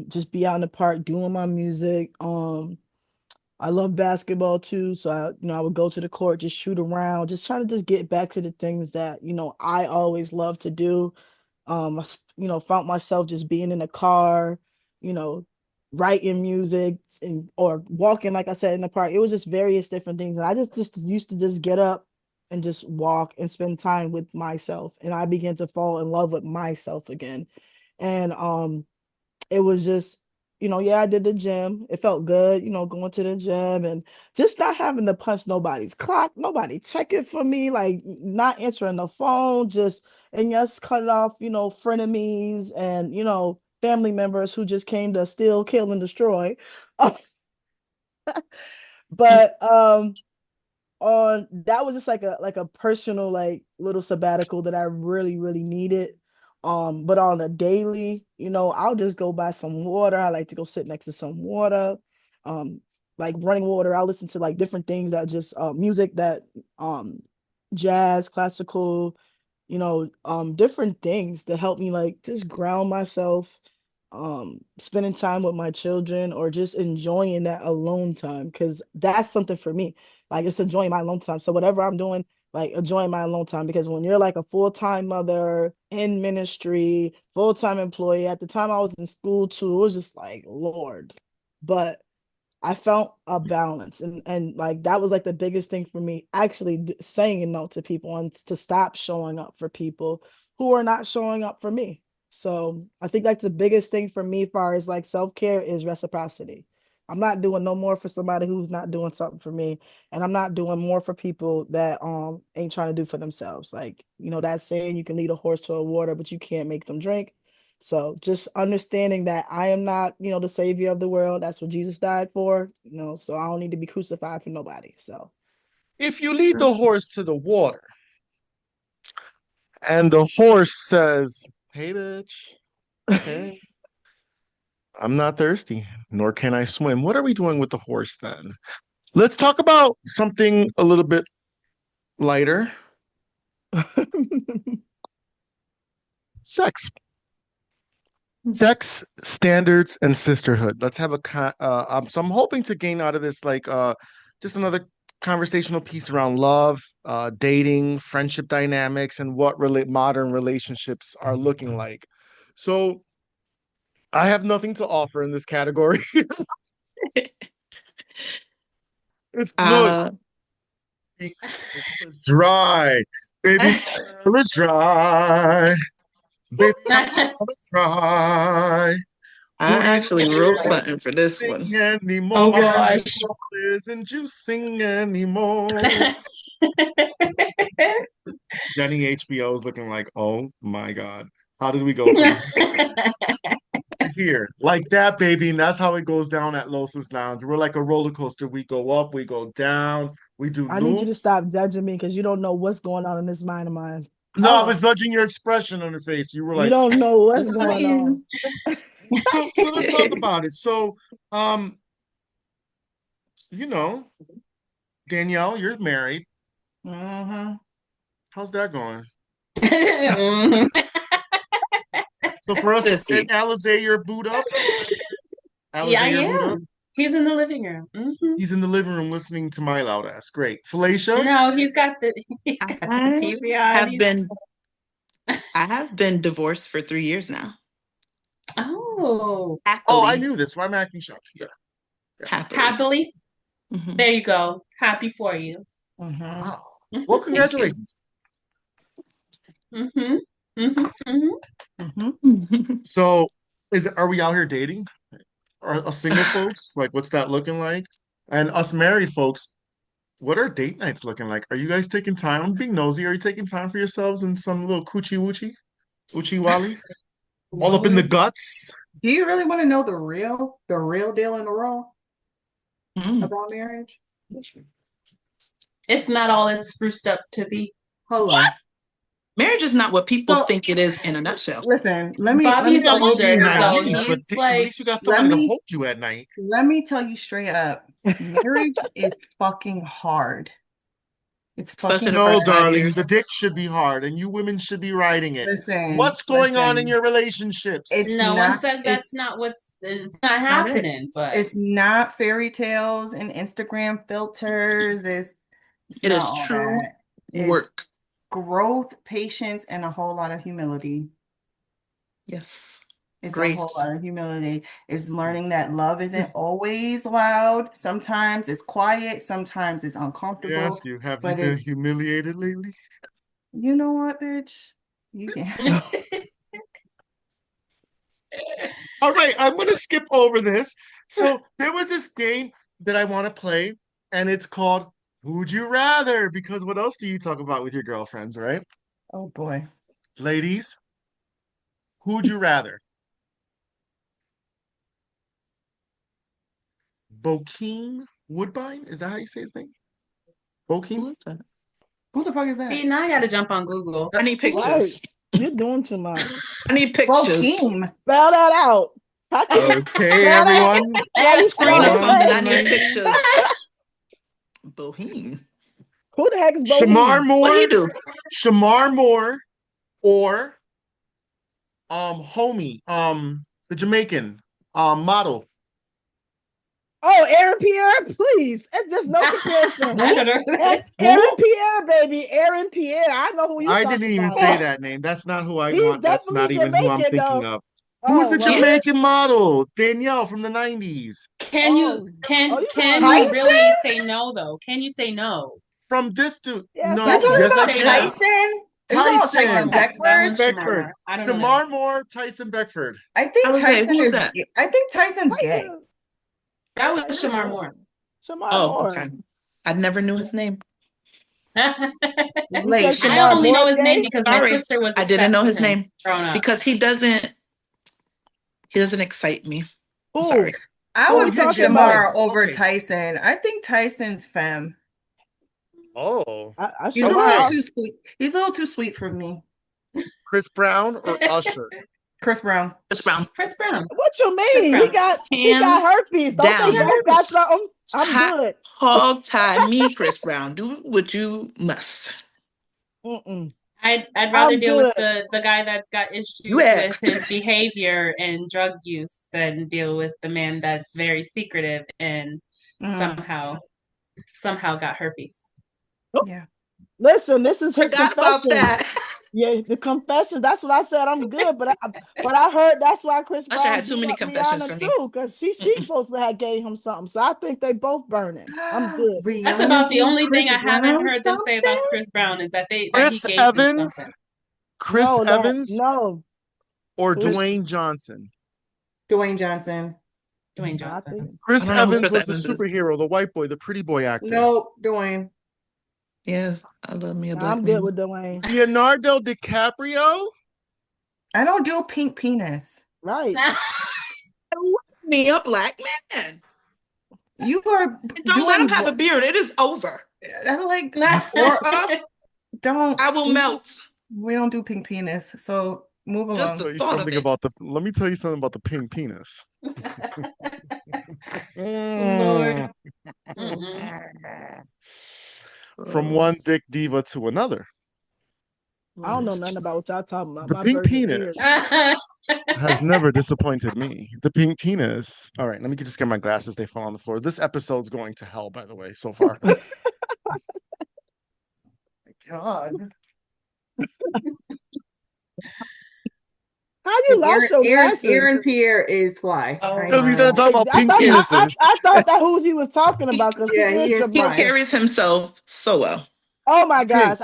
just be out in the park doing my music. I love basketball too, so I would go to the court, just shoot around, just trying to just get back to the things that, I always love to do. Found myself just being in a car, you know, writing music and or walking, like I said, in the park. It was just various different things. And I just used to just get up and just walk and spend time with myself. And I began to fall in love with myself again. And it was just, yeah, I did the gym. It felt good, going to the gym and just not having to punch nobody's clock, nobody checking for me, like not answering the phone, and just cut it off, frenemies and, family members who just came to steal, kill, and destroy. But on that was just like a personal like little sabbatical that I really really needed. But on a daily, I'll just go buy some water. I like to go sit next to some water. like running water. I listen to like different things that just music that jazz, classical, different things that help me like just ground myself, spending time with my children or just enjoying that alone time because that's something for me. Like just enjoying my alone time. So whatever I'm doing, like enjoying my alone time because when you're like a full-time mother in ministry, full-time employee, at the time I was in school too, it was just like, Lord. But I felt a balance and like that was like the biggest thing for me actually saying no to people and to stop showing up for people who are not showing up for me. So I think that's the biggest thing for me as far as like self-care is reciprocity. I'm not doing no more for somebody who's not doing something for me and I'm not doing more for people that ain't trying to do for themselves. Like, that saying you can lead a horse to a water but you can't make them drink. So just understanding that I am not, the savior of the world. That's what Jesus died for, so I don't need to be crucified for nobody. So If you lead the horse to the water and the horse says, "Hey, bitch, hey, I'm not thirsty, nor can I swim," what are we doing with the horse then? Let's talk about something a little bit lighter. Sex. Sex, standards, and sisterhood. Let's have so I'm hoping to gain out of this like just another conversational piece around love, dating, friendship dynamics, and what modern relationships are looking like. So I have nothing to offer in this category. It's look, Uh, it's dry, baby. It's dry, baby. I'm gonna try. I Booty actually wrote something for this one. Oh anymore. gosh. Isn't juicing anymore. Jenny H.B.O is looking like, oh my God. How did we go from to here? Like that, baby. And that's how it goes down at Los's Lounge. We're like a roller coaster. We go up, we go down, we do I need you to loops. stop judging me because you don't know what's going on in this mind of mine. No, I was judging your expression on your face. You were You like, don't know what's Just going on. saying. so let's talk about it. So, um, you know, Danielle, you're married. Mm-hmm. How's that going? Mhm. So for us and Listen, Alize, you're boot up. Yeah, I Alize, you're boot up. am. He's in the living room. He's in the living room listening to my loud ass. Great. Felicia? No, he's got the I TV on. have He's been I have been divorced for 3 years now. oh, Oh, I Happily. knew this. Why am I acting shocked? Yeah. Yeah. Happily. happily. Hmm. There you go. Happy for you. Mm-hmm. Wow. Well, Thank you. congratulations. Mm-hmm. Mm-hmm. Mm-hmm. Mhm. So are we out here dating? Are us single folks? Like what's that looking like? And us married folks, what are date nights looking like? Are you guys taking time? I'm being nosy. Are you taking time for yourselves and some little coochie woochie? Uchi wally? All up in the Well, guts? do you really want to know the real deal in the raw Mm. about marriage? It's not all it's spruced up to be. Hello. Marriage is not what people So think it is in a nutshell. listen, let me Bobby's Yeah, tell you don't be older, straight up. so naive, but he's at like, least you got Let somebody to me hold you at night. let me tell you straight up. Marriage is fucking hard. It's Especially fucking the No, first hard. darling, the 5 years. dick should be hard, and you women should be riding it. Listen, What's going on in listen. your relationships? It's no one not says that's it's not it's not Not it. happening, but it's not fairy tales and Instagram filters. It's It not is all true that. It's work. growth, patience, and a whole lot of humility. Yes. It's a whole Grace. lot of humility. It's learning that love isn't always loud. Sometimes it's quiet, sometimes it's Let me uncomfortable, ask you, have you but been it's, humiliated lately? you know what, bitch? You can. All right, I'm gonna skip over this. So there was this game that I want to play, and it's called Who'd You Rather? Because what else do you talk about with your girlfriends, right? Oh boy. Ladies, who'd you rather? Bokeem Woodbine? Is that how you say his name? Who Bokeem? is that? Who the fuck is see, that? now I gotta jump on Google. I need Right. pictures. You're doing too much. I need Bro, pictures. team. Spell that out. I can't. Okay, Now that, everyone. now Share you screen or started something. One I need playing. night. pictures. Bohemian. Who the heck is Shamar Bohemian? What he Moore, do? Shamar Moore, or homie, the Jamaican, model. Oh, Aaron Pierre, please. There's no comparison. I don't know who that Aaron Who? Pierre, baby. Aaron Pierre. I know who you I didn't talking even about. say that name. That's not who I He's want. That's definitely not even who I'm Jamaican, thinking though. of. Who's Oh, the well. Jamaican Yes. model? Danielle from the 90s. Can you Oh, oh, can you going can you back? really Tyson? say no though? Can you say no? From this dude. Yes, You're I No, talking yes, I about Say can. no. Tyson? Are you talking about Shamar Tyson Tyson Moore. That Beckford? one's Shamar Beckford. Moore. I don't know that. Shamar Moore, Tyson Beckford. I I think was like, Tyson who's is. that? I think Tyson's gay. Tyson. That was Yeah, he's Shamar good. Moore. Shamar Oh, Moore. okay. I never knew his name. You said Relation. I Shamar only Moore know is his name gay? because my Sorry, sister was I didn't obsessed know with his him name growing up. because he doesn't excite me. I'm sorry. Who? I Who Oh, we would pick you talking get about? Shamar mixed. over Okay. Tyson. I think Tyson's femme. Oh, He's a little okay. Shamar. too sweet. He's a little too sweet for me. Chris Brown or Usher? Chris Brown. Chris Brown. Chris Brown. What you Chris mean? He Brown. got he got Hands herpes. Don't He they got down. both got herpes. something? I'm good. Hog tie me, Chris Brown. Do what you must. Mm-mm. I'd rather I'm deal with good. the guy that's got You issues with asked. his behavior and drug use than deal with the man that's very secretive and Mm, somehow got herpes. yeah. Listen, this is his Forgot about confession. that. Yeah, the confession. That's what I said. I'm good, but I heard that's why Chris Usher Brown had too beat many up confessions Rihanna for me. too, because she Mm-mm. supposed to have gave him something. So I think they both burning. I'm good. That's Rihanna about the gave only thing Chris I haven't Brown heard them say about something? Chris Brown is that he Chris gave him Evans, something. Chris No, that Evans, no. or Who? Chris, Dwayne Johnson? Dwayne Johnson. Dwayne I think Johnson. I Chris don't know who Evans Chris was the Evans is. superhero, the white boy, the pretty boy actor. No, Dwayne. Yeah, I love me a nah, black I'm good man. with Dwayne. Leonardo DiCaprio? I don't do pink penis. Right. Me a black man. You are And don't let him doing have a what? beard. It is over. I'm like, or don't. I will melt. We don't do pink penis. So move Just along. the thought of it. Let me tell you something about the pink penis. Lord. Mm. Gross. From one Gross. dick diva to another. I don't know Gross. nothing about what y'all talking about. The My pink virgin ears. penis has never disappointed me. The pink penis. All right, let me just get my glasses. They fall on the floor. This episode's going to hell, by the way, so far. God. How you lost your Aaron glasses? Pierre is fly. Oh I ain't Because we started lying. talking Hey, about pink He's I penises. thought that who he was talking about because he Yeah, he is is he fly. Jamaican. carries himself so well. Oh my Pink. gosh.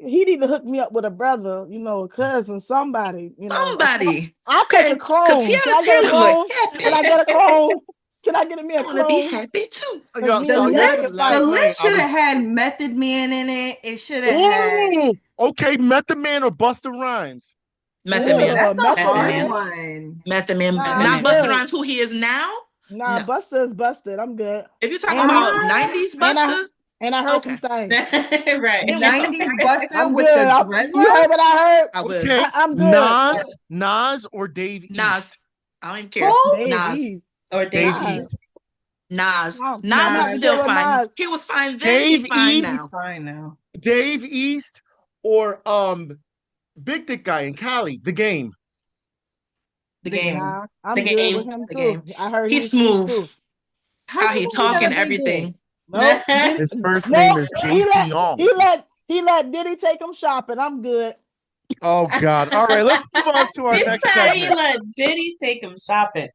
He need to hook me up with a brother, a cousin, somebody, Somebody. I'll take a Okay. Because clone. Can Tiana I get a Taylor look clone? Can happy. I get a clone? Can I get me I a want to be clone? happy too. Because Yo, me The so and I'll him tell you, can list, the last fight. night list I should was, have had Method Man in it. It should have had. ooh, okay, Method Man or Busta Rhymes. Method Ooh, Man. that's Ugh, a Method Method hard Man. Man. one. Method Man. Nah, Method I'm Not Man. Busta good. Rhymes, who he is now. Nah, No. Buster is busted. I'm good. If you're talking And I about What? 90s and I Busta, and I heard some okay. things. Right. Then we'll talk. 90s Buster I'm with the good. You heard what dreadlocks? I heard? I would. Okay, I'm good. Nas or Dave Nas. East? I don't even Who? care. Dave Nas. East. Or Dave Dave Nas. East. East. Nas. Nas is Nas. I'm good still with fine. Nas. He was fine then. Dave He's fine He's East, now. fine now. Dave East, or Big Dick Guy in Cali, the game. The The game. game. Nah, The I'm good with game. him The too. game. I heard He's he's sweet smooth. too. How How you he know he talk got and a big dick? everything. Nope. His first name Nope. is He let JC Young. he let he let Diddy take him shopping. I'm good. Oh God! All right, let's move on to our She next said he segment. let Diddy take him shopping.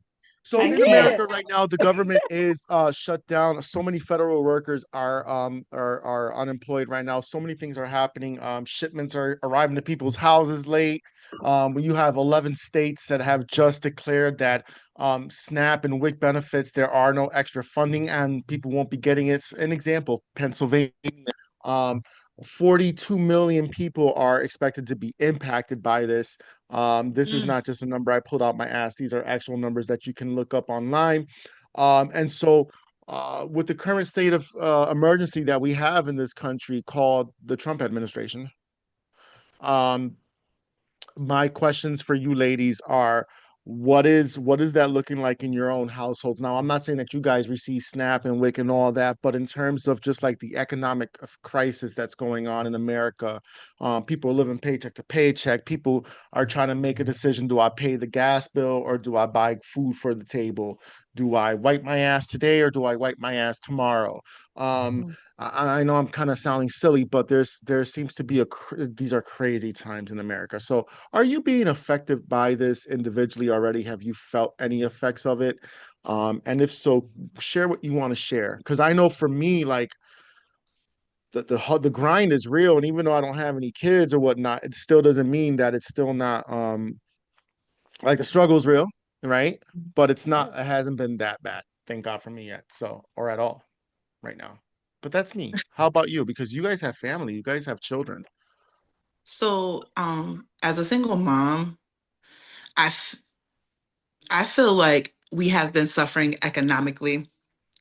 So I He in can't. did. America right now, the government is shut down. So many federal workers are unemployed right now. So many things are happening. Shipments are arriving to people's houses late. When you have 11 states that have just declared that SNAP and WIC benefits, there are no extra funding, and people won't be getting it. An example: Pennsylvania. Um, 42 million people are expected to be impacted by this. This is Mm. not just a number I pulled out my ass. These are actual numbers that you can look up online. And so, with the current state of emergency that we have in this country called the Trump administration, um, my questions for you ladies are, what is that looking like in your own households now? I'm not saying that you guys receive SNAP and WIC and all that, but in terms of just like the economic crisis that's going on in America, people are living paycheck to paycheck. People are trying to make a decision: do I pay the gas bill or do I buy food for the table? Do I wipe my ass today or do I wipe my ass tomorrow? um I know I'm kind of sounding silly, but there seems to be these are crazy times in America. So are you being affected by this individually already? Have you felt any effects of it? And if so, share what you want to share. Because I know for me, like the grind is real, and even though I don't have any kids or whatnot, it still doesn't mean that it's still not like the struggle is real, right? But it's not. It hasn't been that bad, thank God for me yet. So or at all right now. But that's me. How about you? Because you guys have family, you guys have children. So, as a single mom, I, f- I feel like we have been suffering economically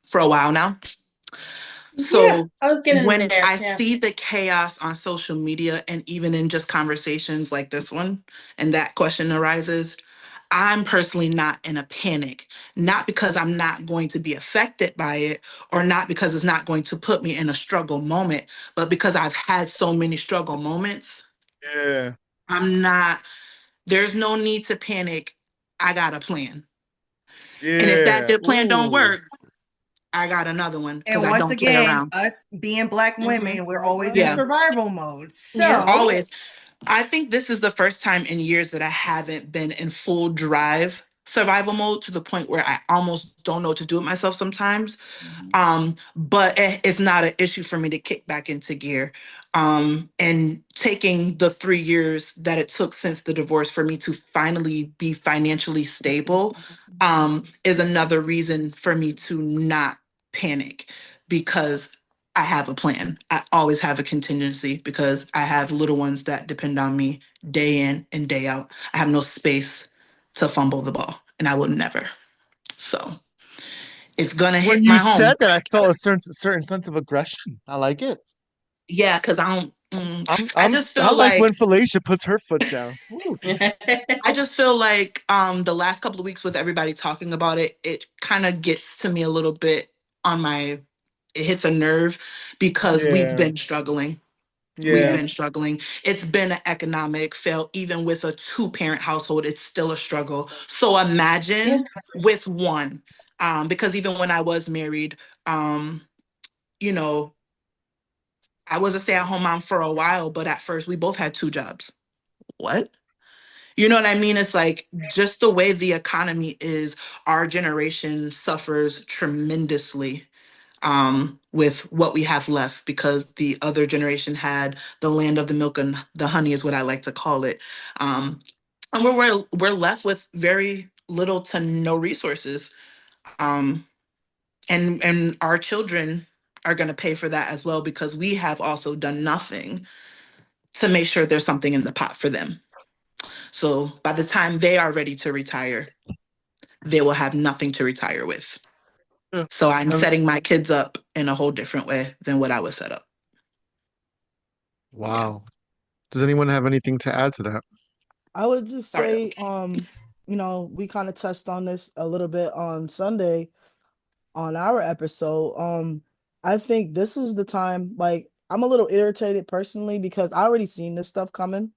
for a while now. Yeah, So I was getting when there. I Yeah. see the chaos on social media and even in just conversations like this one, and that question arises, I'm personally not in a panic, not because I'm not going to be affected by it or not because it's not going to put me in a struggle moment, but because I've had so many struggle moments. Yeah, I'm not, there's no need to panic. I got a plan. And if that yeah. good plan don't Ooh, work, I got another one because And I once don't play again, around. us being Black Hmm. women, we're always in Yeah, survival mode. Yeah. So, always. I think this is the first time in years that I haven't been in full drive survival mode to the point where I almost don't know what to do with myself sometimes. But it's not an issue for me to kick back into gear. And taking the 3 years that it took since the divorce for me to finally be financially stable, is another reason for me to not panic because I have a plan. I always have a contingency because I have little ones that depend on me day in and day out. I have no space to fumble the ball, and I will never. So it's gonna when hit you my said home. that, I felt a certain sense of aggression. I like it. Yeah, because I don't. I just I feel like like when Felicia puts her foot down. Ooh. the last couple of weeks with everybody talking about it, it kind of gets to me a little bit on my. It hits a nerve because we've Yeah, been struggling. We've yeah, Yeah. been struggling. It's been an economic fail. Even with a two-parent household, it's still a struggle. So Yeah. imagine with one, because even when I was married, um, you know, I was a stay-at-home mom for a while, but at first we both had two jobs. What? You know what I mean? It's like just the way the economy is, our generation suffers tremendously with what we have left because the other generation had the land of the milk and the honey, is what I like to call it. Um, and we're left with very little to no resources. Um, and our children are going to pay for that as well because we have also done nothing to make sure there's something in the pot for them. So by the time they are ready to retire, they will have nothing to retire with. yeah. So I'm Um, setting my kids up in a whole different way than what I was set up. Yeah. wow. Does anyone have anything to add to that? I would just Sorry. say, we kind of touched on this a little bit on Sunday on our episode. I think this is the time, like, I'm a little irritated personally because I already seen this stuff coming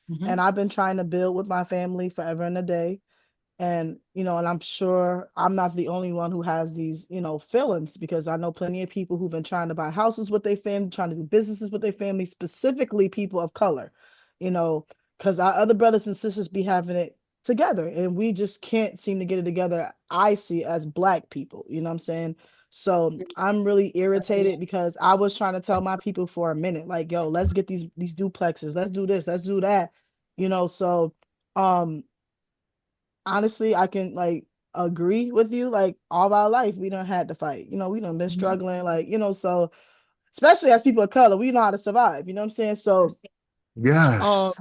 Mhm. and I've been trying to build with my family forever and a day. And, and I'm sure I'm not the only one who has these, feelings because I know plenty of people who've been trying to buy houses with their family, trying to do businesses with their family, specifically people of color, you know, because our other brothers and sisters be having it together and we just can't seem to get it together. I see as black people, you know what I'm saying? So I'm really irritated because I was trying to tell my people for a minute, like, yo, let's get these duplexes, let's do this, let's do that, so um honestly, I can like agree with you. Like all our life, we done had to fight. We done been Mhm. struggling. Like so especially as people of color, we know how to survive. You know what I'm saying? So, um, Yes.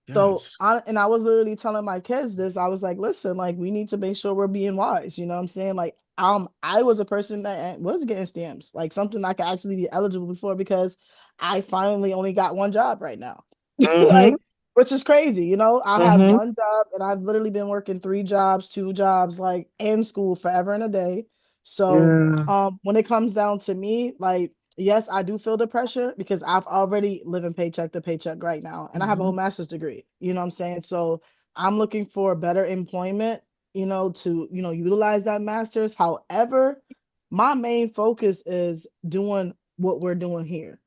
Yes. I was literally telling my kids this. I was like, listen, like we need to make sure we're being wise. You know what I'm saying? Like, I was a person that was getting stamps, like something I could actually be eligible for because I finally only got one job right now. Mm-hmm. Like which is crazy. You know, I have Mm-hmm. one job and I've literally been working three jobs, two jobs, like in school forever and a day. So, Yeah. when it comes down to me, like, yes, I do feel the pressure because I've already living paycheck to paycheck right now, and I have a whole Mhm. master's degree. You know what I'm saying? So I'm looking for better employment, to, utilize that master's. However, my main focus is doing what we're doing here.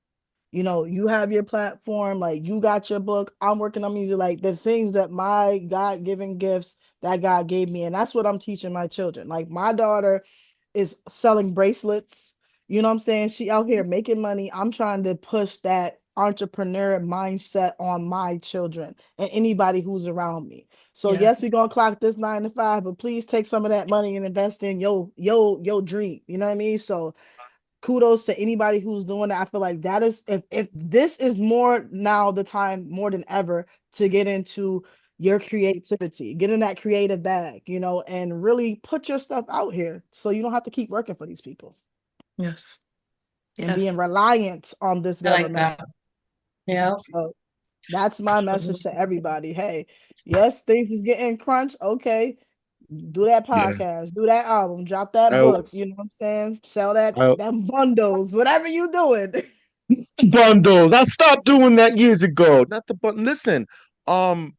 You have your platform, like you got your book. I'm working on music, like the things that my God given gifts that God gave me. And that's what I'm teaching my children. Like my daughter is selling bracelets. You know what I'm saying? She out here making money. I'm trying to push that entrepreneur mindset on my children and anybody who's around me. So Yeah. yes, we're gonna clock this 9 to 5, but please take some of that money and invest in your dream. You know what I mean? So kudos to anybody who's doing that. I feel like that is, if this is more now the time more than ever to get into your creativity, get in that creative bag, and really put your stuff out here so you don't have to keep working for these people Yes. and being Yes. reliant on this I like government. that. Yeah. So that's my message to everybody. Hey, yes, things is getting crunched. Okay, do that Yeah. podcast, do that album, drop that I, book. You know what I'm saying? Sell that I them bundles, whatever you doing. bundles. I stopped doing that years ago. Not the button. Listen, um,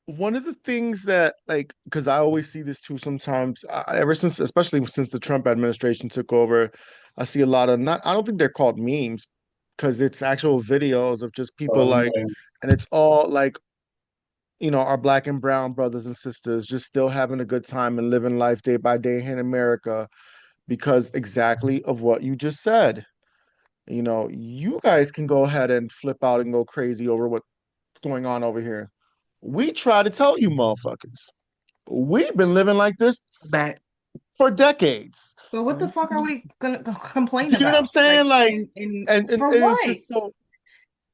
one of the things that like, because I always see this too sometimes, ever since, especially since the Trump administration took over, I see a lot of not. I don't think they're called memes, because it's actual videos of just people like, and it's all like, our black and brown brothers and sisters just still having a good time and living life day by day here in America because exactly of what you just said. You guys can go ahead and flip out and go crazy over what's going on over here. We try to tell you motherfuckers. We've been living like this Back. for decades. So what the fuck are we gonna complain Do you know what I'm about? saying? Like, Like, in and for it's what? just so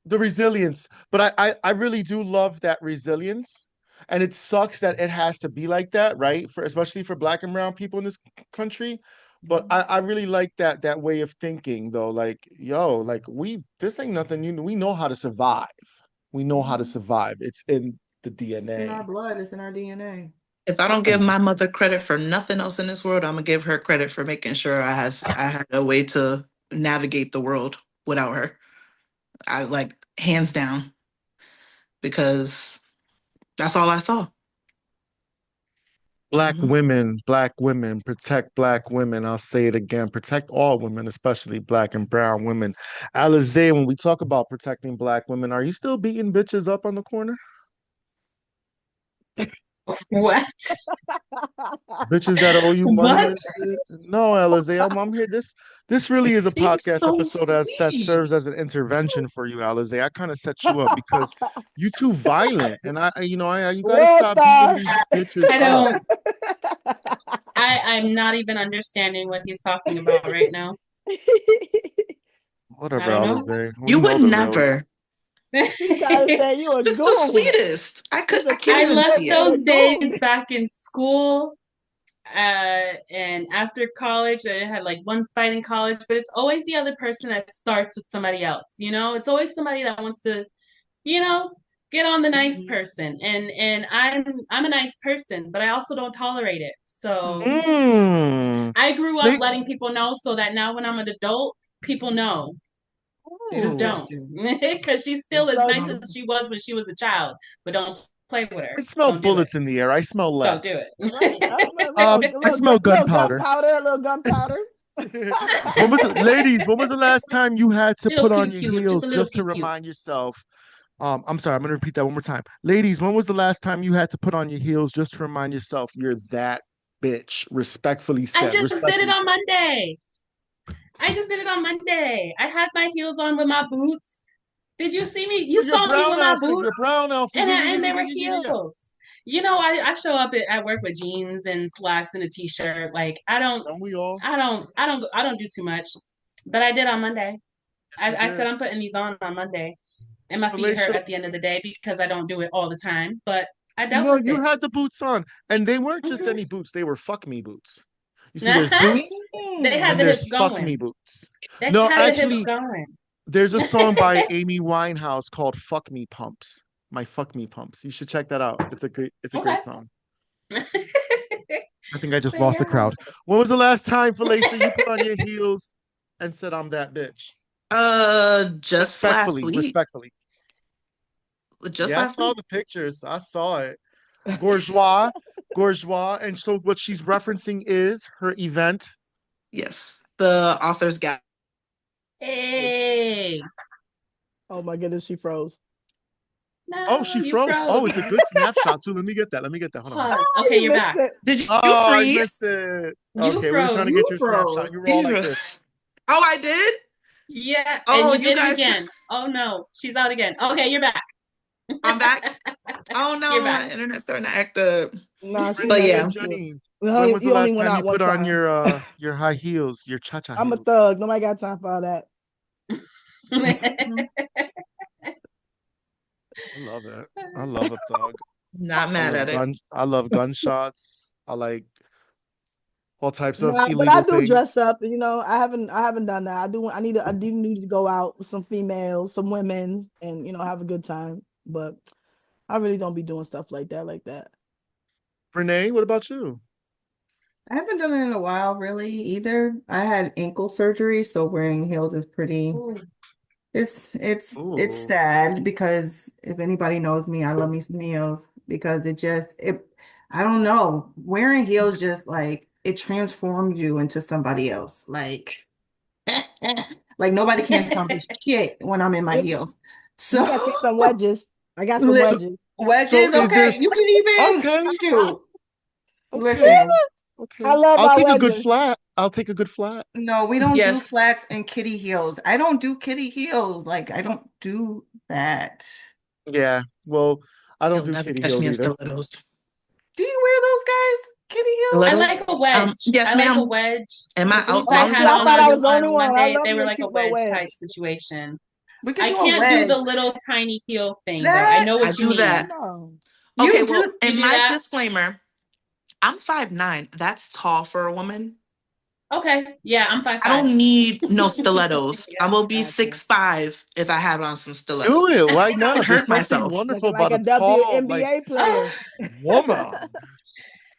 the resilience. But I really do love that resilience. And it sucks that it has to be like that, right? For especially for black and brown people in this country. But I really like that way of thinking though. Like, yo, like this ain't nothing new. We know how to survive. We know how to Mhm. survive. It's in the It's in our DNA. blood. It's in our DNA. If I don't give my mother credit for nothing else in this world, I'm gonna give her credit for making sure I had a way to navigate the world without her. I like hands down because that's all I saw. Mhm. Black women, protect black women. I'll say it again, protect all women, especially black and brown women. Alize, when we talk about protecting black women, are you still beating bitches up on the corner? What? Bitches that owe you money What? and shit? No, Alize, I'm here. This really is a She's podcast so episode that sweet. serves as an intervention for you, Alize. I kind of set you up because you too violent, and you got to World stop beating star. these bitches I up. don't. I'm not even understanding what he's talking about right now. I Whatever, don't know. Alize. We You would know the real you. never. He trying to say you a Just the goon. sweetest. He's a I can't I even left see kingmaker it. and a those days goon. back in school. And after college, I had like one fight in college, but it's always the other person that starts with somebody else. It's always somebody that wants to, you know, get on the nice Mhm. person. And I'm a nice person, but I also don't tolerate it. So Mhm. Mm. I grew up They, letting people know so that now when I'm an adult, people know. Just Do, Ooh. don't. do. Because she's still as So nice as she was when she was a child. But don't play with I her. smell Don't do it. bullets in the air. I smell lead. Don't do right, a I smell little gunpowder. gunpowder, a little gunpowder. Ladies, when was the last time you had to Little put on pew your pew, just heels a little just to pew pew. remind yourself? I'm sorry, I'm gonna repeat that one more time. Ladies, when was the last time you had to put on your heels just to remind yourself you're that bitch? Respectfully I said. just did it Respectfully on said. Monday. I just did it on Monday. I had my heels on with my boots. Did you see me? You Your saw me brown with my outfit, your boots, brown outfit. and Yeah, yeah, yeah, and yeah, they yeah, were yeah, yeah, yeah. heels. I show up at work with jeans and slacks and a t-shirt. Like Don't we all? I don't do too much, but I did on Monday. Yes, you I said did. I'm putting these on Monday, and my So, feet hurt so at the end of the day because I don't do it all the time. But I dealt no, with you it. had the boots on, and they weren't just Mhm. any boots. They were fuck me boots. You see, there's boots They had and the Mm. there's hips fuck me going. boots. They No, had the hips actually, going. there's a song by Amy Winehouse called "Fuck Me Pumps." My Fuck Me Pumps. You should check that out. It's a Okay. great song. I think I just But lost the yeah. crowd. When was the last time, Felicia, you put on your heels and said, I'm that bitch? Just last Respectfully, week. respectfully. Just Yeah, I last saw week. the pictures. I saw it. Bourgeois, bourgeois. And so what she's referencing is her event. Yes. The author's gap. Hey. Oh my goodness, she froze. Oh, No, she you froze. Oh, froze. it's a good snapshot too. Let me get that. Let me get that. Hold on. Pause. Oh, Okay, you you're missed back. it. Did you Oh, I freeze? missed it. You Okay, we were trying to froze. get You your snapshot. froze. You were all like this. Oh, I did? Yeah, and Oh, you you did it guys, again. Oh no, she's out again. Okay, you're back. I'm back. Oh You're no, back. my internet's starting to act up. Nah, she But Renee messed and yeah, up too. Jenny, when was the You only last went time you out one put on time. your high heels, your cha-cha I'm a heels? thug. Nobody got time for all that. Mhm. I love it. I love a thug. not mad at it. I love gunshots. I like all types of Nah, but I illegal do things. dress up. I haven't done that. I do need to go out with some females, some women, and have a good time. But I really don't be doing stuff like that, like that. Renee, what about you? I haven't done it in a while, really, either. I had ankle surgery, so wearing heels is pretty. Ooh. It's Ooh. sad because if anybody knows me, I love me some heels because it I don't know. Wearing heels just like it transforms you into somebody else. Like nobody can tell me shit when I'm in my You, heels. you So got you some wedges. I got some li- So, wedges. so wedges, is there okay. You can even okay, shoot. okay, Listen, I okay. love I'll my take a good wedges. flat. I'll take a good flat. no, we don't do Yes. flats and kitty heels. I don't do kitty heels. Like I don't do that. Yeah. Well, I don't You'll do never kitty catch heels me in either. stilettos. Do you wear those guys? Kitty I heels? Stilettos? like a wedge. Yes, I like a ma'am. wedge. And The my boots I outfit Oh, see, had I includes thought I was wedges. the only on one. I Monday, love they me were a like a cute little wedge type wedge. situation. We could I do a can't do the wedge. little tiny heel thing though. I That know I what you do mean. that. No. Okay, you well, do. You and do my that? disclaimer, I'm 5'9". That's tall for a woman. Okay. Yeah, I'm five I five. don't need no stilettos. I Yeah, will be Gotcha. 6'5" if I have on some Do it. stilettos. Why I not? would There's hurt something myself. wonderful Looking like about a a tall, like, WNBA Ah, player. woman.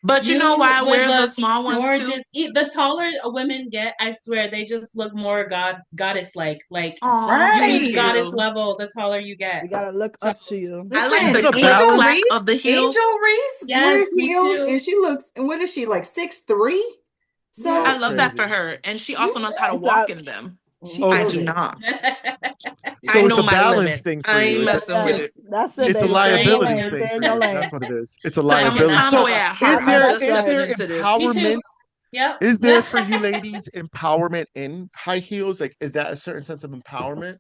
But you know you why I would wear the look small ones too? gorgeous. The taller women get, I swear, they just look more goddess like. Like Oh, you thank reach Right. goddess you. level the taller you get. We gotta look So up to you. I like Is Listen, it the a click Angel balance? clack Reese, of the heels. Angel Reese yes, wears me heels too. and she looks, and what is she, like 6'3"? That's I So love that for crazy. her. And she also you knows how to It's a, walk in them. she I kills do Okay. it. not. I So it's know a my balance limit. thing for I you. ain't messing with it. yes, that's it, It's a baby. You Stay in your liability crazy. lane. thing Stay for in your you. lane. That's what it is. It's a Because I'm a liability. So tomboy at I heart. is know I'm there that's just is right. stepping there into this. Me too. empowerment? Yep. Is there for you ladies empowerment in high heels? Like, is that a certain sense of empowerment?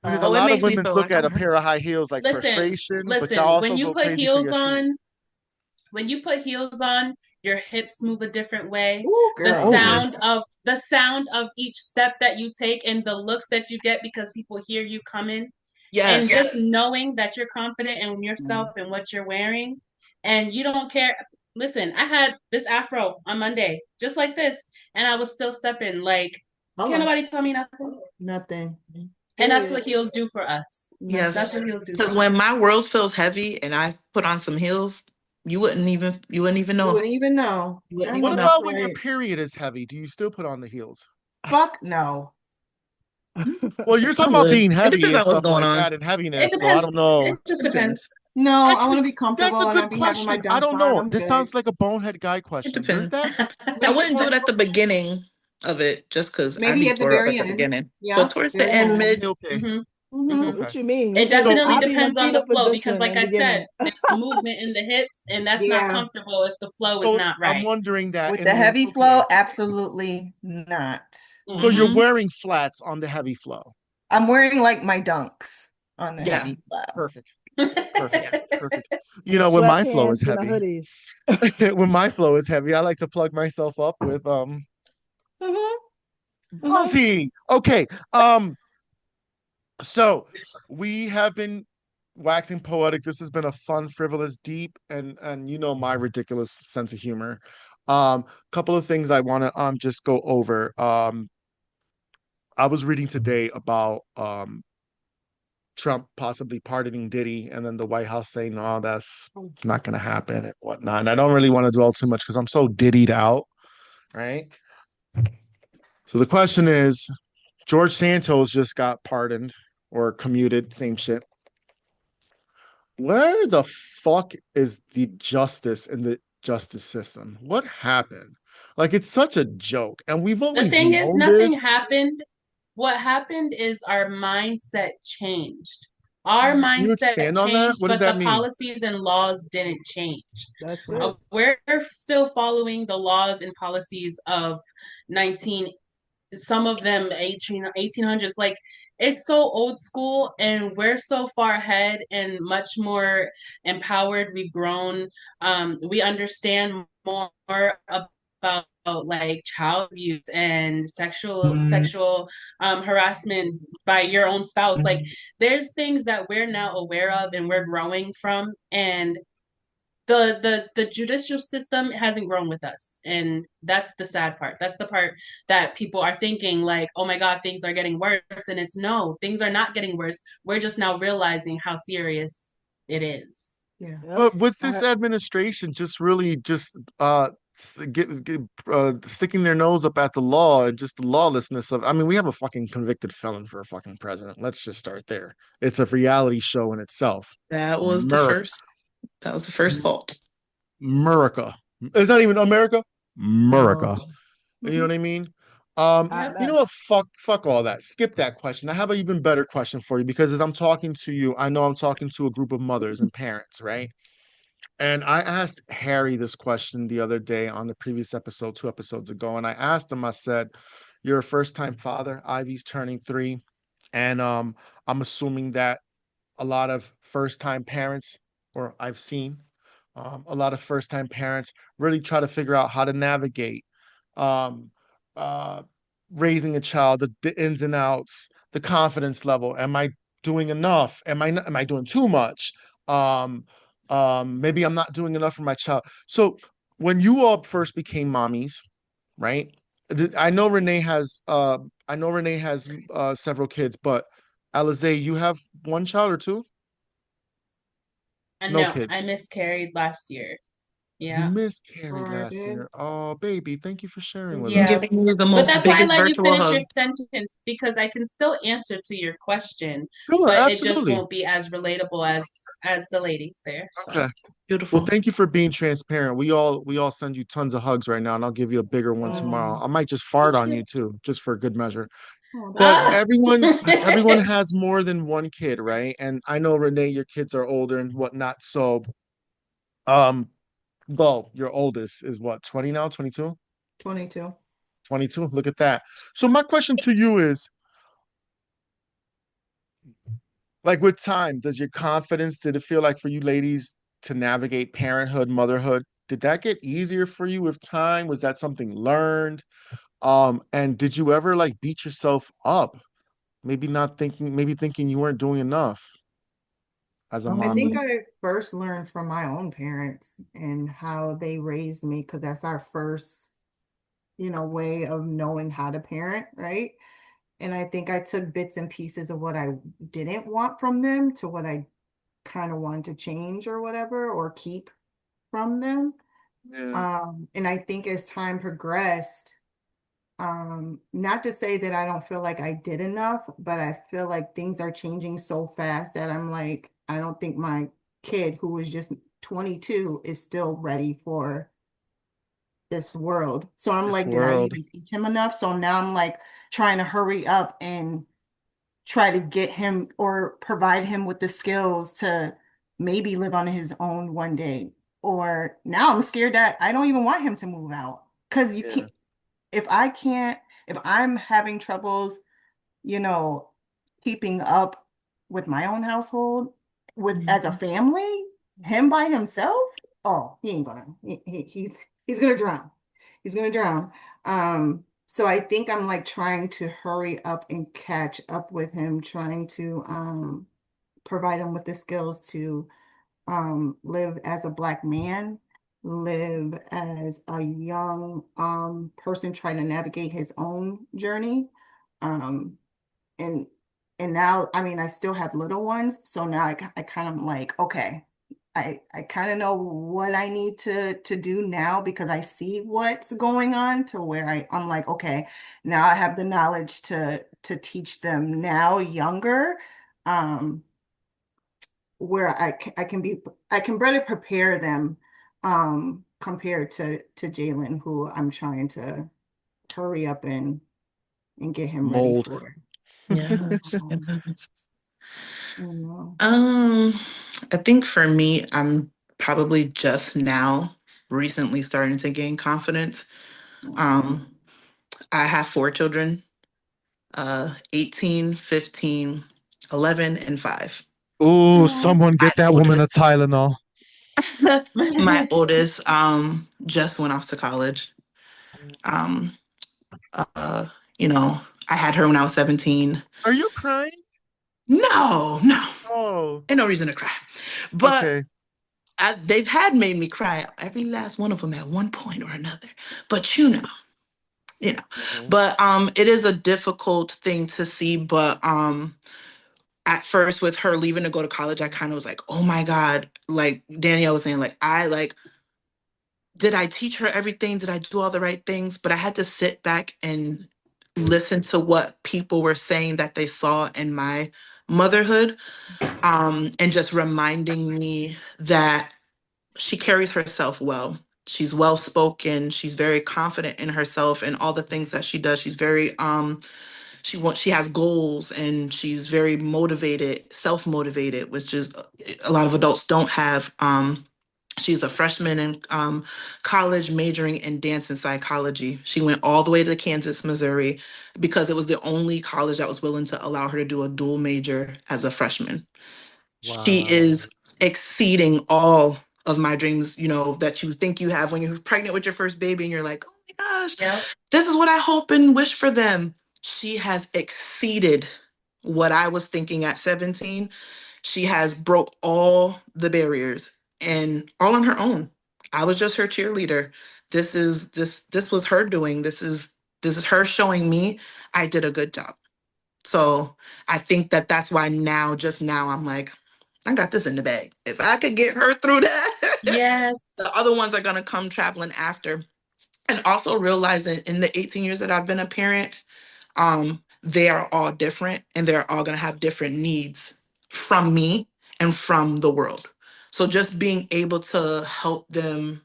Because a Oh, it lot of makes me women feel look like at I'm a her. pair of high heels like Listen, frustration, but y'all listen. also go crazy for your shoes. When you put heels on, your hips move a different way. Oh, The Oh, girl. okay. sound Yes. of the sound of each step that you take and the looks that you get because people hear you coming and Yes. just knowing that you're confident in yourself Mm. and what you're wearing and you don't care. Listen, I had this afro on Monday, just like this, and I was still stepping like can't Hello. nobody tell me nothing. Nothing. And that's what Period. heels do for us. That's Nothing. Yes. what heels do Because for when us. my world feels heavy and I put on some heels, you wouldn't even You know. wouldn't even know. You wouldn't I What even know know. that's about when your right. period is heavy? Do you still put on the heels? Fuck no. Well, you're I talking about would. being It heavy depends and on what's stuff going like on. that and It heaviness. So I don't depends. know. It just It depends. depends. No, I want Actually, to be that's comfortable a and I'll good be having my question. I done don't fine. know. I'm This good. sounds like a bonehead guy It question. Does depends. that I make wouldn't do more? it at the beginning of it just because I'd Maybe be at the tore up at very the end. beginning. But Yeah, towards the very end, end. Oh, mid, okay, okay, hmm Hmm. hmm What okay. you mean? It So, definitely I'll be in a depends on the fetal flow because, position in like the I said, beginning. there's movement in the hips, and that's not Yeah. comfortable if the flow is so not I'm right. wondering that With in the the heavy okay. flow, absolutely not. So you're Hmm wearing flats on the heavy flow. I'm wearing like my dunks on the yeah, heavy flow. Perfect. Perfect. yeah. Perfect. You know, when my flow is Sweatpants and a heavy, hoodie. when my flow is heavy, I like to plug myself up with Hmm. Hmm. Bunty. Okay. So we have been waxing poetic. This has been a fun, frivolous, deep, and you know my ridiculous sense of humor. Couple of things I want to just go over. I was reading today about Trump possibly pardoning Diddy, and then the White House saying, "No, that's not going to happen," and whatnot. And I don't really want to dwell too much because I'm so diddied out, right? So the question is, George Santos just got pardoned or commuted, same shit. Where the fuck is the justice in the justice system? What happened? Like it's such a joke, and we've The always thing is, known nothing this. happened. What happened is our mindset changed. Our Can you mindset expand on that? changed, What does but that the mean? policies and laws didn't change. That's it. We're still following the laws and policies of 19, some of them 1800s. Like, it's so old school, and we're so far ahead and much more empowered. We've grown. We understand more about like child abuse and sexual harassment by your own spouse. Like, there's things that we're now aware of and we're growing from, and the judicial system hasn't grown with us, and that's the sad part. That's the part that people are thinking like, oh my god, things are getting worse, and it's no, things are not getting worse. We're just now realizing how serious it is. Yeah. Yep. But with I this administration, just really just sticking their nose up at the law and just the lawlessness of. I mean, we have a fucking convicted felon for a fucking president. Let's just start there. It's a reality show in itself. That was the America, first. That was the first fault. America. It's not even America. America. America. You know Mhm. what I mean? Yep. You know what? Fuck all that. Skip that question. I have an even better question for you because as I'm talking to you, I know I'm talking to a group of mothers and parents, right? And I asked Harry this question the other day on the previous episode, 2 episodes ago, and I asked him. I said, "You're a first-time father. Ivy's turning 3, and I'm assuming that a lot of first-time parents, or I've seen a lot of first-time parents really try to figure out how to navigate um, uh, raising a child, the ins and outs, the confidence level. Am I doing enough? Am I doing too much? Um, Maybe I'm not doing enough for my child." So when you all first became mommies, right? I know Renee has several kids, but Alize, you have one child or two? And No no, I kids. miscarried last year. You Yeah. miscarried Or last did. year. Oh, baby, thank you for sharing with I'm Yeah. us. giving you the But most that's why I biggest let you virtual finish your hug. sentence, because I can still answer to your question, Sure, but it just absolutely. won't be as relatable as the ladies there. So Okay. Well, Beautiful. thank you for being transparent. We all send you tons of hugs right now, and I'll give you a bigger one tomorrow. Oh, I might just fart thank on you. you too, just for good measure. oh, that's But Ah. sweet. everyone has more than one kid, right? And I know Renee, your kids are older and whatnot. So, um, well, your oldest is what, 20 now, 22? 22. 22. Look at that. So my question to you is, like with time, does your confidence, did it feel like for you ladies to navigate parenthood, motherhood, did that get easier for you with time? Was that something learned? And did you ever like beat yourself up? Maybe thinking you weren't doing enough as a I think mommy. I first learned from my own parents and how they raised me because that's our first, way of knowing how to parent, right? And I think I took bits and pieces of what I didn't want from them to what I kind of wanted to change or whatever, or keep from them. Yeah, And I think as time progressed, not to say that I don't feel like I did enough, but I feel like things are changing so fast that I'm like, I don't think my kid who was just 22 is still ready for this world. So I'm this like, did I world. even teach him enough? So now I'm like trying to hurry up and try to get him or provide him with the skills to maybe live on his own one day. Or now I'm scared that I don't even want him to move out because you Yeah, can't, if I can't, if I'm having troubles, you know, keeping up with my own household with as a Mhm. family, him by himself, oh, he ain't gonna, he's gonna drown. He's gonna drown. So I think I'm like trying to hurry up and catch up with him, trying to provide him with the skills to live as a Black man, live as a young person trying to navigate his own journey. Um, and And now, I mean, I still have little ones, so now I kind of like, okay, I kind of know what I need to do now because I see what's going on to where I'm like, okay, now I have the knowledge to teach them now younger, um, where I can better prepare them compared to Jalen, who I'm trying to hurry up and get him ready Mold. for. Yes. Um, you know. Um, I think for me, I'm probably just now recently starting to gain confidence. Okay. Um, I have four children, 18, 15, 11, and 5. Oh, Oh, someone My get that woman a oldest, Tylenol. my oldest, just went off to college. Um, uh, you know, I had her when I was 17. Are you crying? No, no, Oh, ain't no reason to cry. But okay. they've had made me cry, every last one of them at one point or another. But you know. Mhm. But it is a difficult thing to see. But at first with her leaving to go to college, I kind of was like, oh my God, like Danielle was saying, like did I teach her everything? Did I do all the right things? But I had to sit back and listen to what people were saying that they saw in my motherhood, and just reminding me that she carries herself well. She's well spoken. She's very confident in herself and all the things that she does. She's very she has goals and she's very motivated, self motivated, which is a lot of adults don't have. She's a freshman in college, majoring in dance and psychology. She went all the way to Kansas, Missouri, because it was the only college that was willing to allow her to do a dual major as a freshman. She Wow. is exceeding all of my dreams, that you think you have when you're pregnant with your first baby and you're like, oh my gosh, yep. this is what I hope and wish for them. She has exceeded what I was thinking at 17. She has broke all the barriers and all on her own. I was just her cheerleader. This was her doing. This is her showing me I did a good job. So I think that that's why now, just now, I'm like, I got this in the bag. If I could get her through that, Yes. the other ones are gonna come traveling after. And also realizing in the 18 years that I've been a parent, they are all different and they're all gonna have different needs from me and from the world. So just being able to help them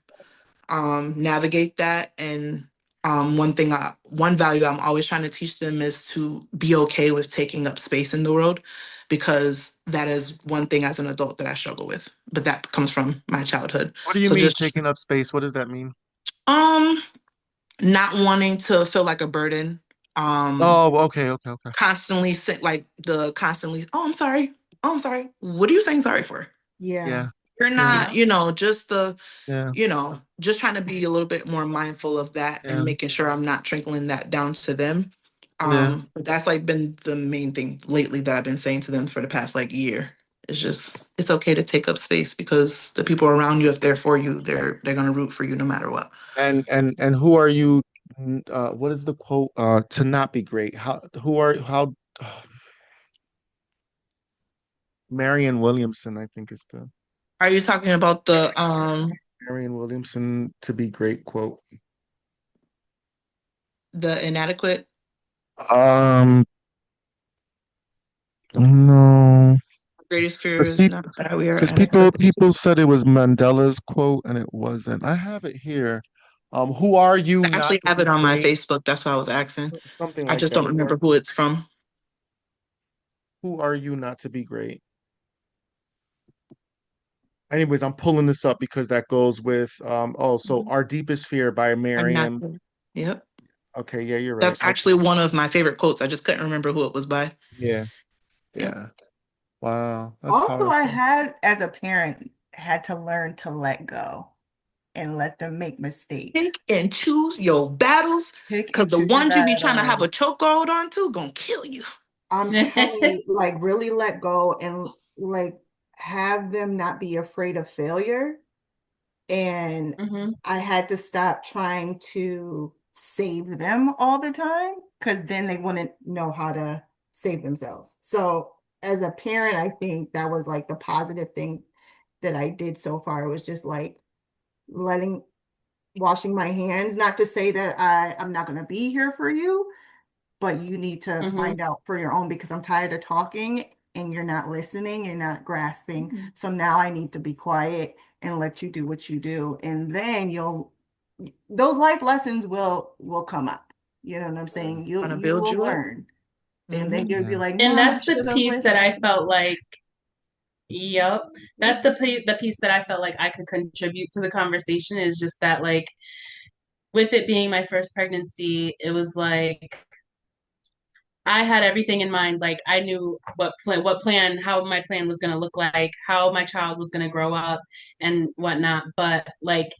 navigate that. And one value I'm always trying to teach them is to be okay with taking up space in the world, because that is one thing as an adult that I struggle with. But that comes from my childhood. What do you So mean just taking up space? What does that mean? um not wanting to feel like a burden. Um Oh, okay, okay, okay. Constantly sit like the constantly, oh, I'm sorry. Oh, I'm sorry. What are you saying sorry for? Yeah. Yeah, You're yeah, not, just the yeah, just trying to be a little bit more mindful of that and yeah, making sure I'm not trickling that down to them. yeah. But that's like been the main thing lately that I've been saying to them for the past like year. It's just it's okay to take up space because the people around you, if they're for you, they're gonna root for you no matter what. And who are you? What is the quote? To not be great. How? Marianne Williamson, I think is the Are you talking about Marianne Williamson to be great quote. the inadequate? Um, no, Greatest fear because is people not that we are because people adequate. people said it was Mandela's quote and it wasn't. I have it here. Who are you I not actually to have be it on my great? Facebook. That's why I was asking. Something I like just that. don't remember who it's from. Who are you not to be great? Anyways, I'm pulling this up because that goes with so Mhm. Our Deepest Fear by I'm not. Miriam. Yep. Okay, yeah, you're right. That's actually one of my favorite quotes. I just couldn't remember who it was by. Yeah, Yep. yeah. Wow, that's Also, I powerful. had, as a parent, had to learn to let go and let them make mistakes. Pick and choose your battles, Pick because and the choose your ones you be trying to have battle. a chokehold on to gonna kill you. I'm telling you, like really let go and like have them not be afraid of failure. And Hmm. I had to stop trying to save them all the time because then they wouldn't know how to save themselves. So as a parent, I think that was like the positive thing that I did so far. It was just like letting washing my hands, not to say that I'm not going to be here for you, but you need to Mm-hmm. find out for your own because I'm tired of talking and you're not listening, you're not grasping. Mhm. So now I need to be quiet and let you do what you do. And then those life lessons will come up. You know what I'm Yeah. saying? You Gonna you build will you up. learn. And then Hmm. you'll be Yeah. like, And Mom, I that's the should have piece that I listened. felt like, yep, that's the piece that I felt like I could contribute to the conversation is just that like with it being my first pregnancy, it was like I had everything in mind. Like I knew what plan, how my plan was going to look like, how my child was going to grow up and whatnot. But like,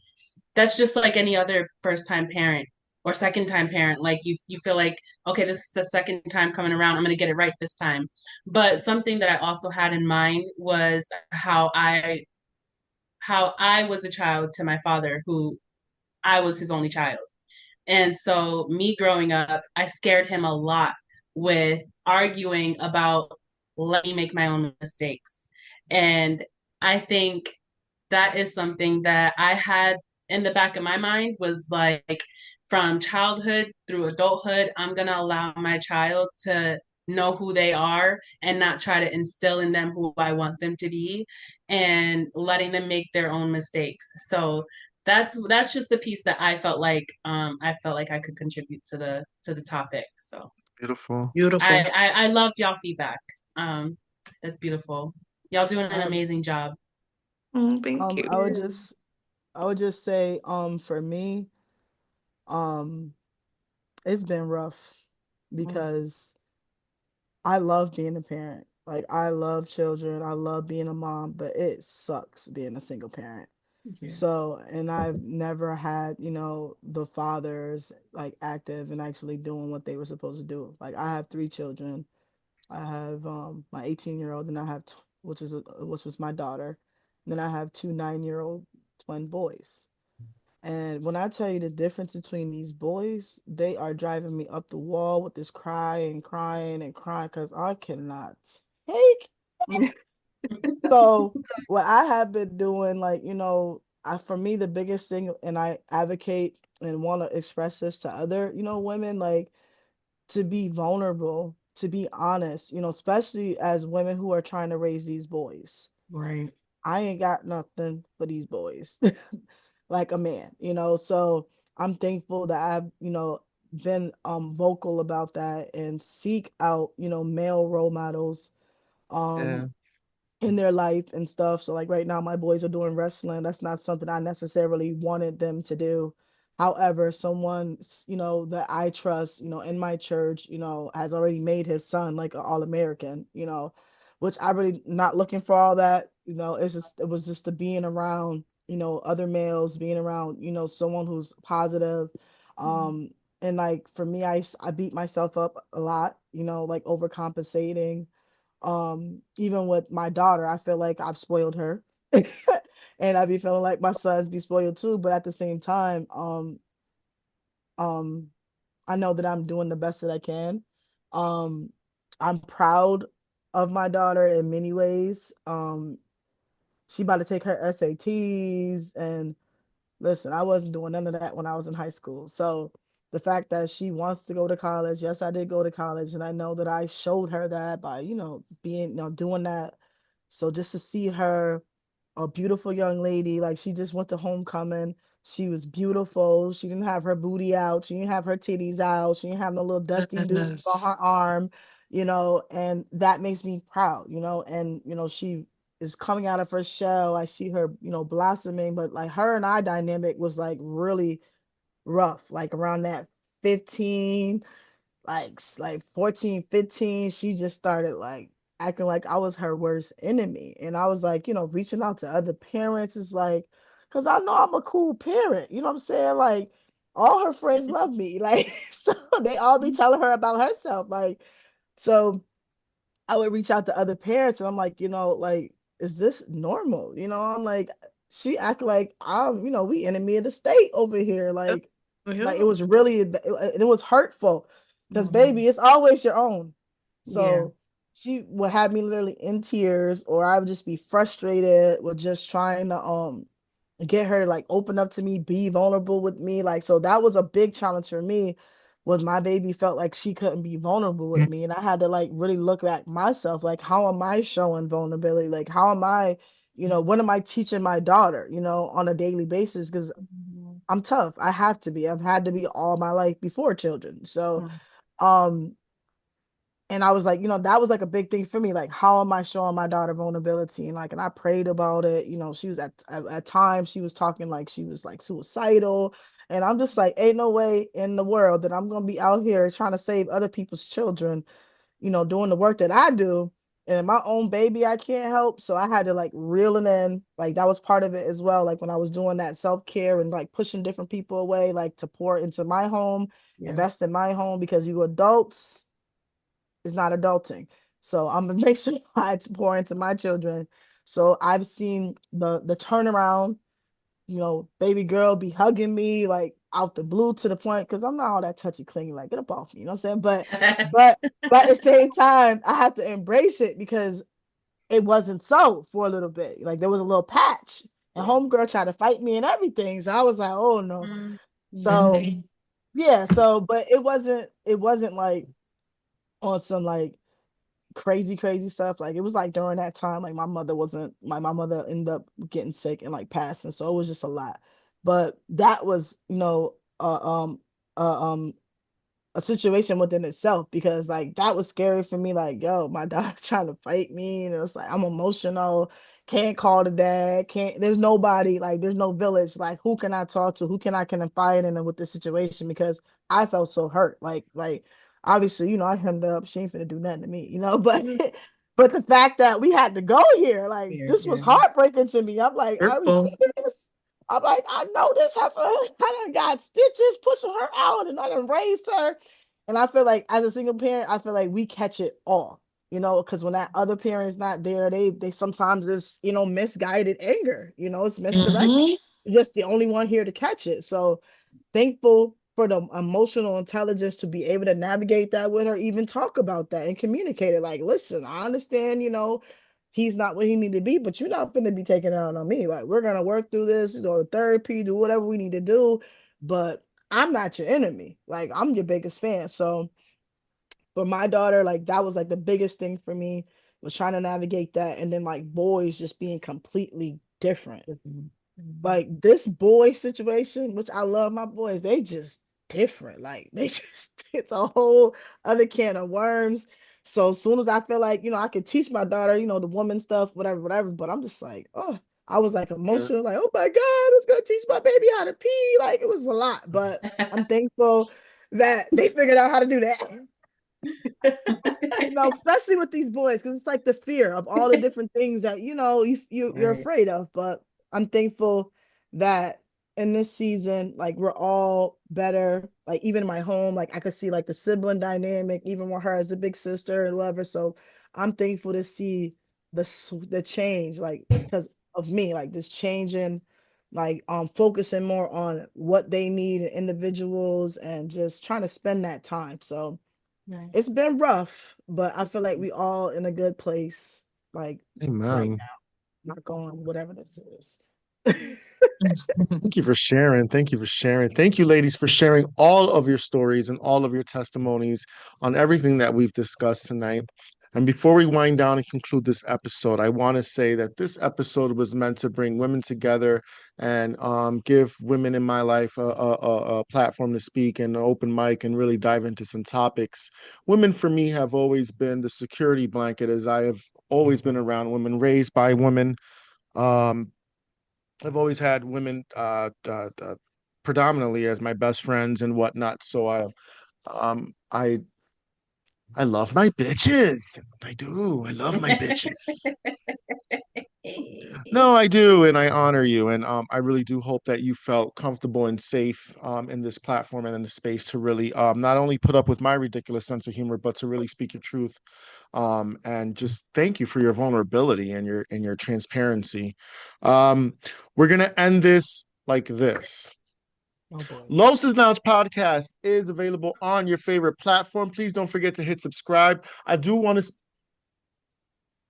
that's just like any other first time parent or second time parent. Like you feel like, okay, this is the second time coming around. I'm going to get it right this time. But something that I also had in mind was how I was a child to my father, who I was his only child. And so, me growing up, I scared him a lot with arguing about let me make my own mistakes. And I think that is something that I had in the back of my mind was like from childhood through adulthood, I'm going to allow my child to know who they are and not try to instill in them who I want them to be and letting them make their own mistakes. So that's just the piece that I felt like I could contribute to the topic. So Beautiful. Beautiful. I loved y'all feedback. Um that's beautiful. Y'all doing an Um, amazing job. Oh, thank um, you. I would just, I would just say, for me, um, it's been rough Mm, because I love being a parent. Like I love children. I love being a mom, but it sucks being a single parent. yeah. So, and I've never had, the fathers like active and actually doing what they were supposed to do. Like I have three children. I have my 18-year-old, and I have which was my daughter. And then I have two 9-year-old twin boys. And when I tell you the difference between these boys, they are driving me up the wall with this crying, crying, and crying because I cannot take. So what I have been doing, like, for me, the biggest thing, and I advocate and want to express this to other, women, like to be vulnerable, to be honest, especially as women who are trying to raise these boys. Right. I ain't got nothing for these boys, like a man, so I'm thankful that I've, been vocal about that and seek out, male role models. Yeah. Um, in their life and stuff. So like right now my boys are doing wrestling. That's not something I necessarily wanted them to do. However, someone, that I trust, in my church, has already made his son like an all-American, which I really not looking for all that, it was just the being around, other males, being around, someone who's positive. Mhm. Um, and like for me, I beat myself up a lot, like overcompensating, even with my daughter, I feel like I've spoiled her. And I be feeling like my sons be spoiled too, but at the same time, um, I know that I'm doing the best that I can. Um, I'm proud of my daughter in many ways. She about to take her SATs, and listen, I wasn't doing none of that when I was in high school. So the fact that she wants to go to college, yes, I did go to college, and I know that I showed her that by, being, doing that. So just to see her, a beautiful young lady, like she just went to homecoming. She was beautiful. She didn't have her booty out. She didn't have her titties out. She didn't have no little dusty dookie on Yes. her arm, and that makes me proud, and, she is coming out of her shell. I see her, blossoming, but like her and I dynamic was like really rough, like around that 15, like 14, 15, she just started like acting like I was her worst enemy. And I was like, reaching out to other parents is like, because I know I'm a cool parent. You know what I'm saying? Like all her friends love me. Like, so they all be telling her about herself. Like, so I would reach out to other parents and I'm like, like, is this normal? I'm like, she act like we enemy of the state over here. Yep. Like it Yep. was really, it was hurtful because Mhm. baby, it's always your own. Yeah. So she would have me literally in tears, or I would just be frustrated with just trying to get her to like open up to me, be vulnerable with me. Like, so that was a big challenge for me, was my baby felt like she couldn't be vulnerable with me. And I had to like really look at myself, like, how am I showing vulnerability? Like, how am I, what am I teaching my daughter, on a daily basis? Because Mhm. I'm tough. I have to be. I've had to be all my life before children. So, um, and I was like, that was like a big thing for me. Like, how am I showing my daughter vulnerability? And like, and I prayed about it. She was at times she was talking like she was like suicidal. And I'm just like, ain't no way in the world that I'm gonna be out here trying to save other people's children, doing the work that I do. And my own baby, I can't help. So I had to like reel it in. Like that was part of it as well. Like when I was doing that self-care and like pushing different people away, like to pour into my home, Yeah. invest in my home, because you adults is not adulting. So I'm gonna make sure I pour into my children. So I've seen the turnaround, baby girl be hugging me like out the blue to the point, because I'm not all that touchy clingy, like get up off me, you know what I'm saying? But but at the same time, I have to embrace it because it wasn't so for a little bit. Like there was a little patch, and homegirl tried to fight me and everything. So I was like, oh no. So Mhm. yeah, so but it wasn't like on some like crazy stuff. Like it was like during that time, like my mother ended up getting sick and like passing. So it was just a lot. But that was, uh, um a situation within itself, because like that was scary for me. Like, yo, my dog trying to fight me, and it's like I'm emotional, can't call the dad, can't, there's nobody, like there's no village. Like who can I talk to? Who can I confide in with this situation? Because I felt so hurt. Like obviously, I hemmed up, she ain't finna do nothing to me, but but the fact that we had to go here, like Yeah. this was Yeah. heartbreaking to me. I'm like, I was Hurtful. seeing this. I'm like, I know this heifer. I done got stitches pushing her out, and I done raised her. And I feel like as a single parent, I feel like we catch it all, because when that other parent is not there, they sometimes it's, misguided anger, it's misdirected. Hmm. Just the only one here to catch it. So thankful for the emotional intelligence to be able to navigate that with her, even talk about that and communicate it. Like, listen, I understand, he's not what he need to be, but you're not going to be taking it out on me. Like, we're going to work through this, therapy, do whatever we need to do. But I'm not your enemy. Like, I'm your biggest fan. So for my daughter, like that was like the biggest thing for me, was trying to navigate that. And then like boys just being completely different. Mhm. Mhm. Like this boy situation, which I love my boys, they just different. Like they just it's a whole other can of worms. So as soon as I feel like, I could teach my daughter, the woman stuff, whatever, but I'm just like, oh, I was like emotional, like, oh my God, I was gonna teach my baby how to pee. Like it was a lot, but I'm thankful that they figured out how to do that. Especially with these boys, because it's like the fear of all the different things that you're Right. afraid of. But I'm thankful that in this season, like we're all better. Like even in my home, like I could see like the sibling dynamic, even with her as a big sister and whatever. So I'm thankful to see the change, like because of me, like this changing, like focusing more on what they need in individuals and just trying to spend that time. So Right. it's been rough, but I feel like we all in a good place, like right Amen. now, not going whatever this is. Thank you for sharing. Thank you for sharing. Thank you, ladies, for sharing all of your stories and all of your testimonies on everything that we've discussed tonight. And before we wind down and conclude this episode, I want to say that this episode was meant to bring women together and give women in my life a platform to speak and an open mic and really dive into some topics. Women, for me, have always been the security blanket, as I have always been around women, raised by women. Um, I've always had women predominantly as my best friends and whatnot. So um I I love my bitches. I do. I love my bitches. No, I do, and I honor you, and I really do hope that you felt comfortable and safe in this platform and in the space to really not only put up with my ridiculous sense of humor, but to really speak your truth. And just thank you for your vulnerability and your transparency. Um, we're gonna end this like this. Oh boy. Los's Lounge podcast is available on your favorite platform. Please don't forget to hit subscribe. I do want to.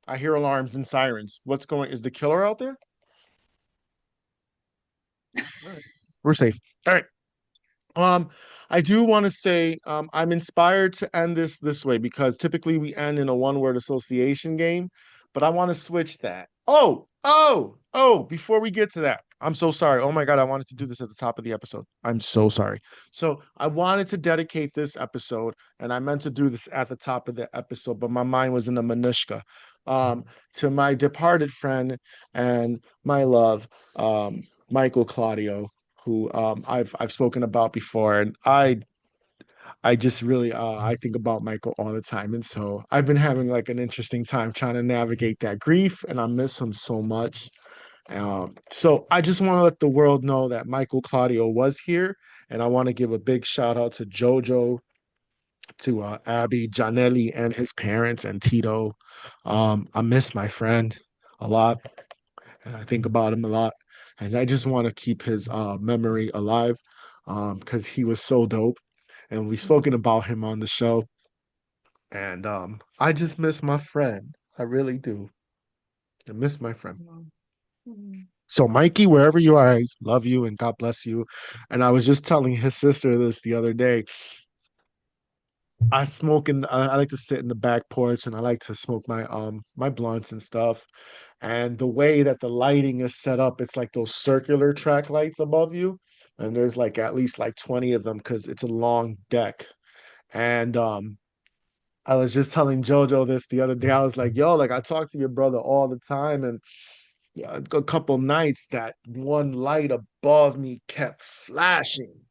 I hear alarms and sirens. What's going? Is the killer out there? All right. We're safe. All right. Um, I do want to say I'm inspired to end this way because typically we end in a one-word association game, but I want to switch that. Oh, before we get to that, I'm so sorry. Oh my God, I wanted to do this at the top of the episode. I'm so sorry. So I wanted to dedicate this episode, and I meant to do this at the top of the episode, but my mind was in the minutia. To my departed friend and my love, Michael Claudio, who I've spoken about before, and I just really I think about Michael all the time, and so I've been having like an interesting time trying to navigate that grief, and I miss him so much. So I just want to let the world know that Michael Claudio was here, and I want to give a big shout out to JoJo, to Abby, Janelli, and his parents, and Tito. I miss my friend a lot, and I think about him a lot. And I just want to keep his memory alive because he was so dope. And we've spoken about him on the show. And I just miss my friend. I really do. I miss my friend. So, Mikey, wherever you are, I love you and God bless you. And I was just telling his sister this the other day. I like to sit in the back porch and I like to smoke my blunts and stuff. And the way that the lighting is set up, it's like those circular track lights above you. And there's like at least like 20 of them because it's a long deck. And I was just telling JoJo this the other day. I was like, yo, like I talk to your brother all the time, and yeah, a couple nights that one light above me kept flashing.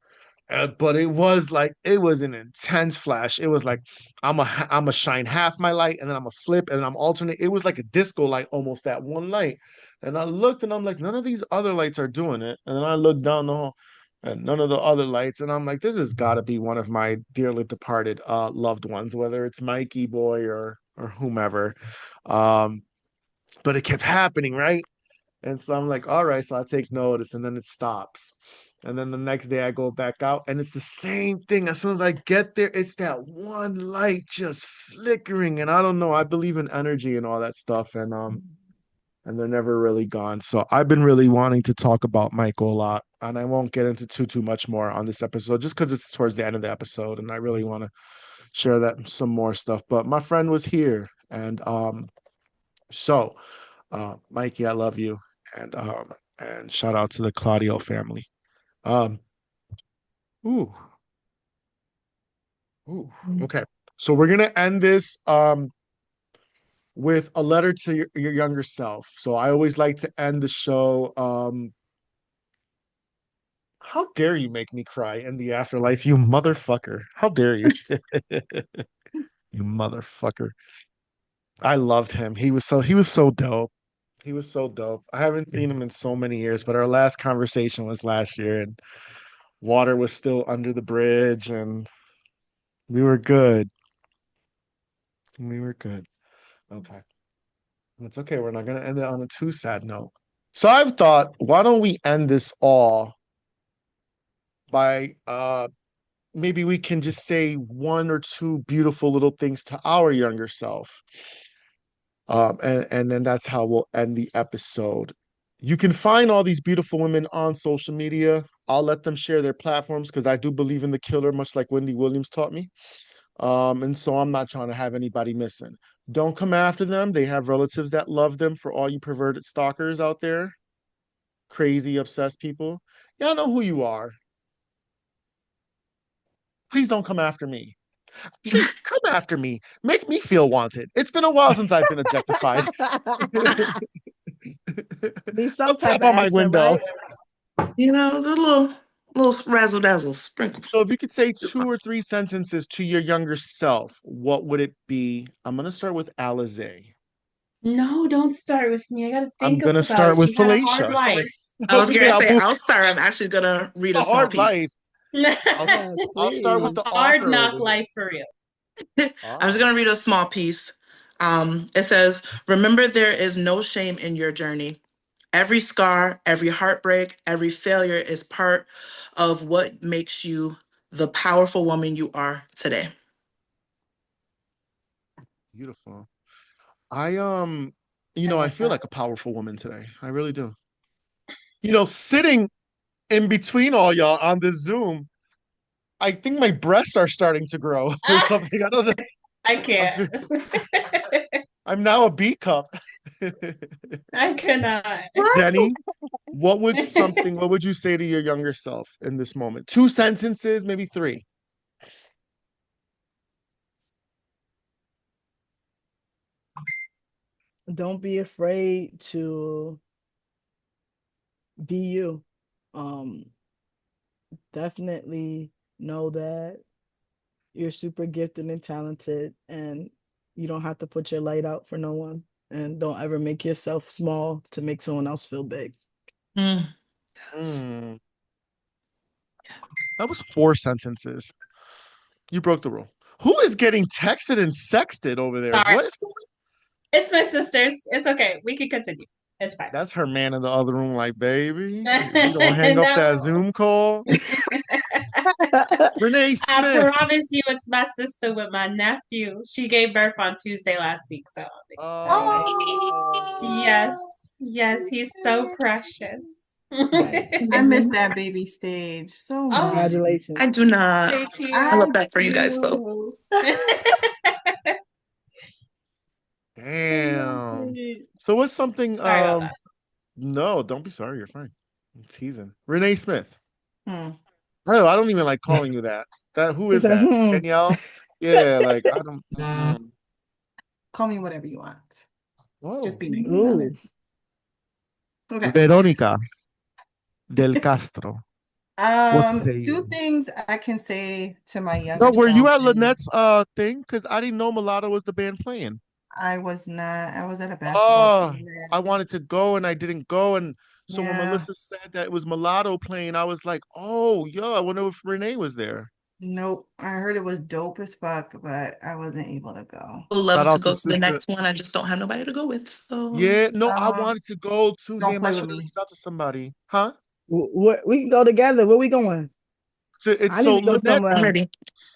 But it was an intense flash. It was like I'm a shine half my light and then I'm a flip and then I'm alternate. It was like a disco light almost that one light. And I looked and I'm like, none of these other lights are doing it. And then I looked down the hall and none of the other lights. And I'm like, this has got to be one of my dearly departed loved ones, whether it's Mikey boy or whomever. Um, but it kept happening, right? And so I'm like, all right, so I take notice and then it stops. And then the next day I go back out and it's the same thing. As soon as I get there, it's that one light just flickering. And I don't know, I believe in energy and all that stuff. And they're never really gone. So I've been really wanting to talk about Michael a lot. And I won't get into too much more on this episode just because it's towards the end of the episode and I really want to share that some more stuff. But my friend was here. And so Mikey, I love you. And shout out to the Claudio family. Um, ooh, okay. So we're gonna end this with a letter to your younger self. So I always like to end the show. How dare you make me cry in the afterlife, you motherfucker. How dare you? You motherfucker. I loved him. He was so dope. He was so dope. I haven't seen him in so many years, but our last conversation was last year and water was still under the bridge and we were good. We were good. Okay. It's okay. We're not going to end it on a too sad note. So I've thought, why don't we end this all by maybe we can just say one or two beautiful little things to our younger self. And then that's how we'll end the episode. You can find all these beautiful women on social media. I'll let them share their platforms because I do believe in the killer, much like Wendy Williams taught me. And so I'm not trying to have anybody missing. Don't come after them. They have relatives that love them. For all you perverted stalkers out there, crazy, obsessed people, y'all know who you are. Please don't come after me. Please come after me. Make me feel wanted. It's been a while since I've been objectified. Need some Don't type tap of on my action, window. right? You know, the little razzle dazzle sprinkle. So if you could say two or three sentences to your younger self, what would it be? I'm gonna start with Alize. No, don't start with me. I gotta I'm think gonna about start it. with She had a hard Felicia. life. I was gonna Yeah, say boo, I'll start. I'm actually gonna read a a small hard piece. life. I'll Yes, I'll start with please. the Hard author over knock here. life for real. I'm just Ah. gonna read a small piece. It says, "Remember, there is no shame in your journey. Every scar, every heartbreak, every failure is part of what makes you the powerful woman you are today. Beautiful. I I I love feel that. like a powerful woman today. I really do. Sitting in between all y'all on this Zoom, I think my breasts are starting to grow or something. I don't know. I I'm, can't. I'm now a B cup. I cannot. Jenny, what would you say to your younger self in this moment? 2 sentences, maybe three. Don't be afraid to be you. Um, Definitely know that you're super gifted and talented, and you don't have to put your light out for no one. And don't ever make yourself small to make someone else feel big. Mm, yes. Hmm. That was 4 sentences. You broke the rule. Who is getting texted and sexted over there? Sorry. What is going It's my sisters. It's okay. We can continue. It's fine. That's her man in the other room, like, baby, we gonna hang up that No. Zoom call. Renee I Smith. promise you it's my sister with my nephew. She gave birth on Tuesday last week, so I'm excited. Oh, Yes. Yes, he's so precious. Nice. I miss that baby stage so Oh, much. I Congratulations. do not. thank I you. love I that for you guys, though. do. damn. So what's something? Sorry about that. No, don't be sorry. You're fine. I'm teasing. Renee Smith. Hmm. Oh, I don't even like calling you that. Who He is said, that? hmm. Danielle? Yeah, like I don't. Call me whatever you want. Just Oh, be nice about Ooh. it. Okay. Veronica del Castro. What say Two you? things I can say to my No, younger were you self at is Lynette's thing? Because I didn't know Mulatto was the band playing. I was not, I was at a basketball Oh, tournament. I wanted to go and I didn't go. And so when Yeah. Melissa said that it was Mulatto playing, I was like, oh, yo, I wonder if Renee was there. Nope. I heard it was dope as fuck, but I wasn't able to go. Would Shout love to out to go to the sister. next one. I just don't have nobody to go with. So Yeah, no, I Um, wanted to go too. don't Damn, I play with should have me. reached out to somebody. Huh? We can go together. Where we going? So it's I need so to go Lynette. I'm somewhere. ready.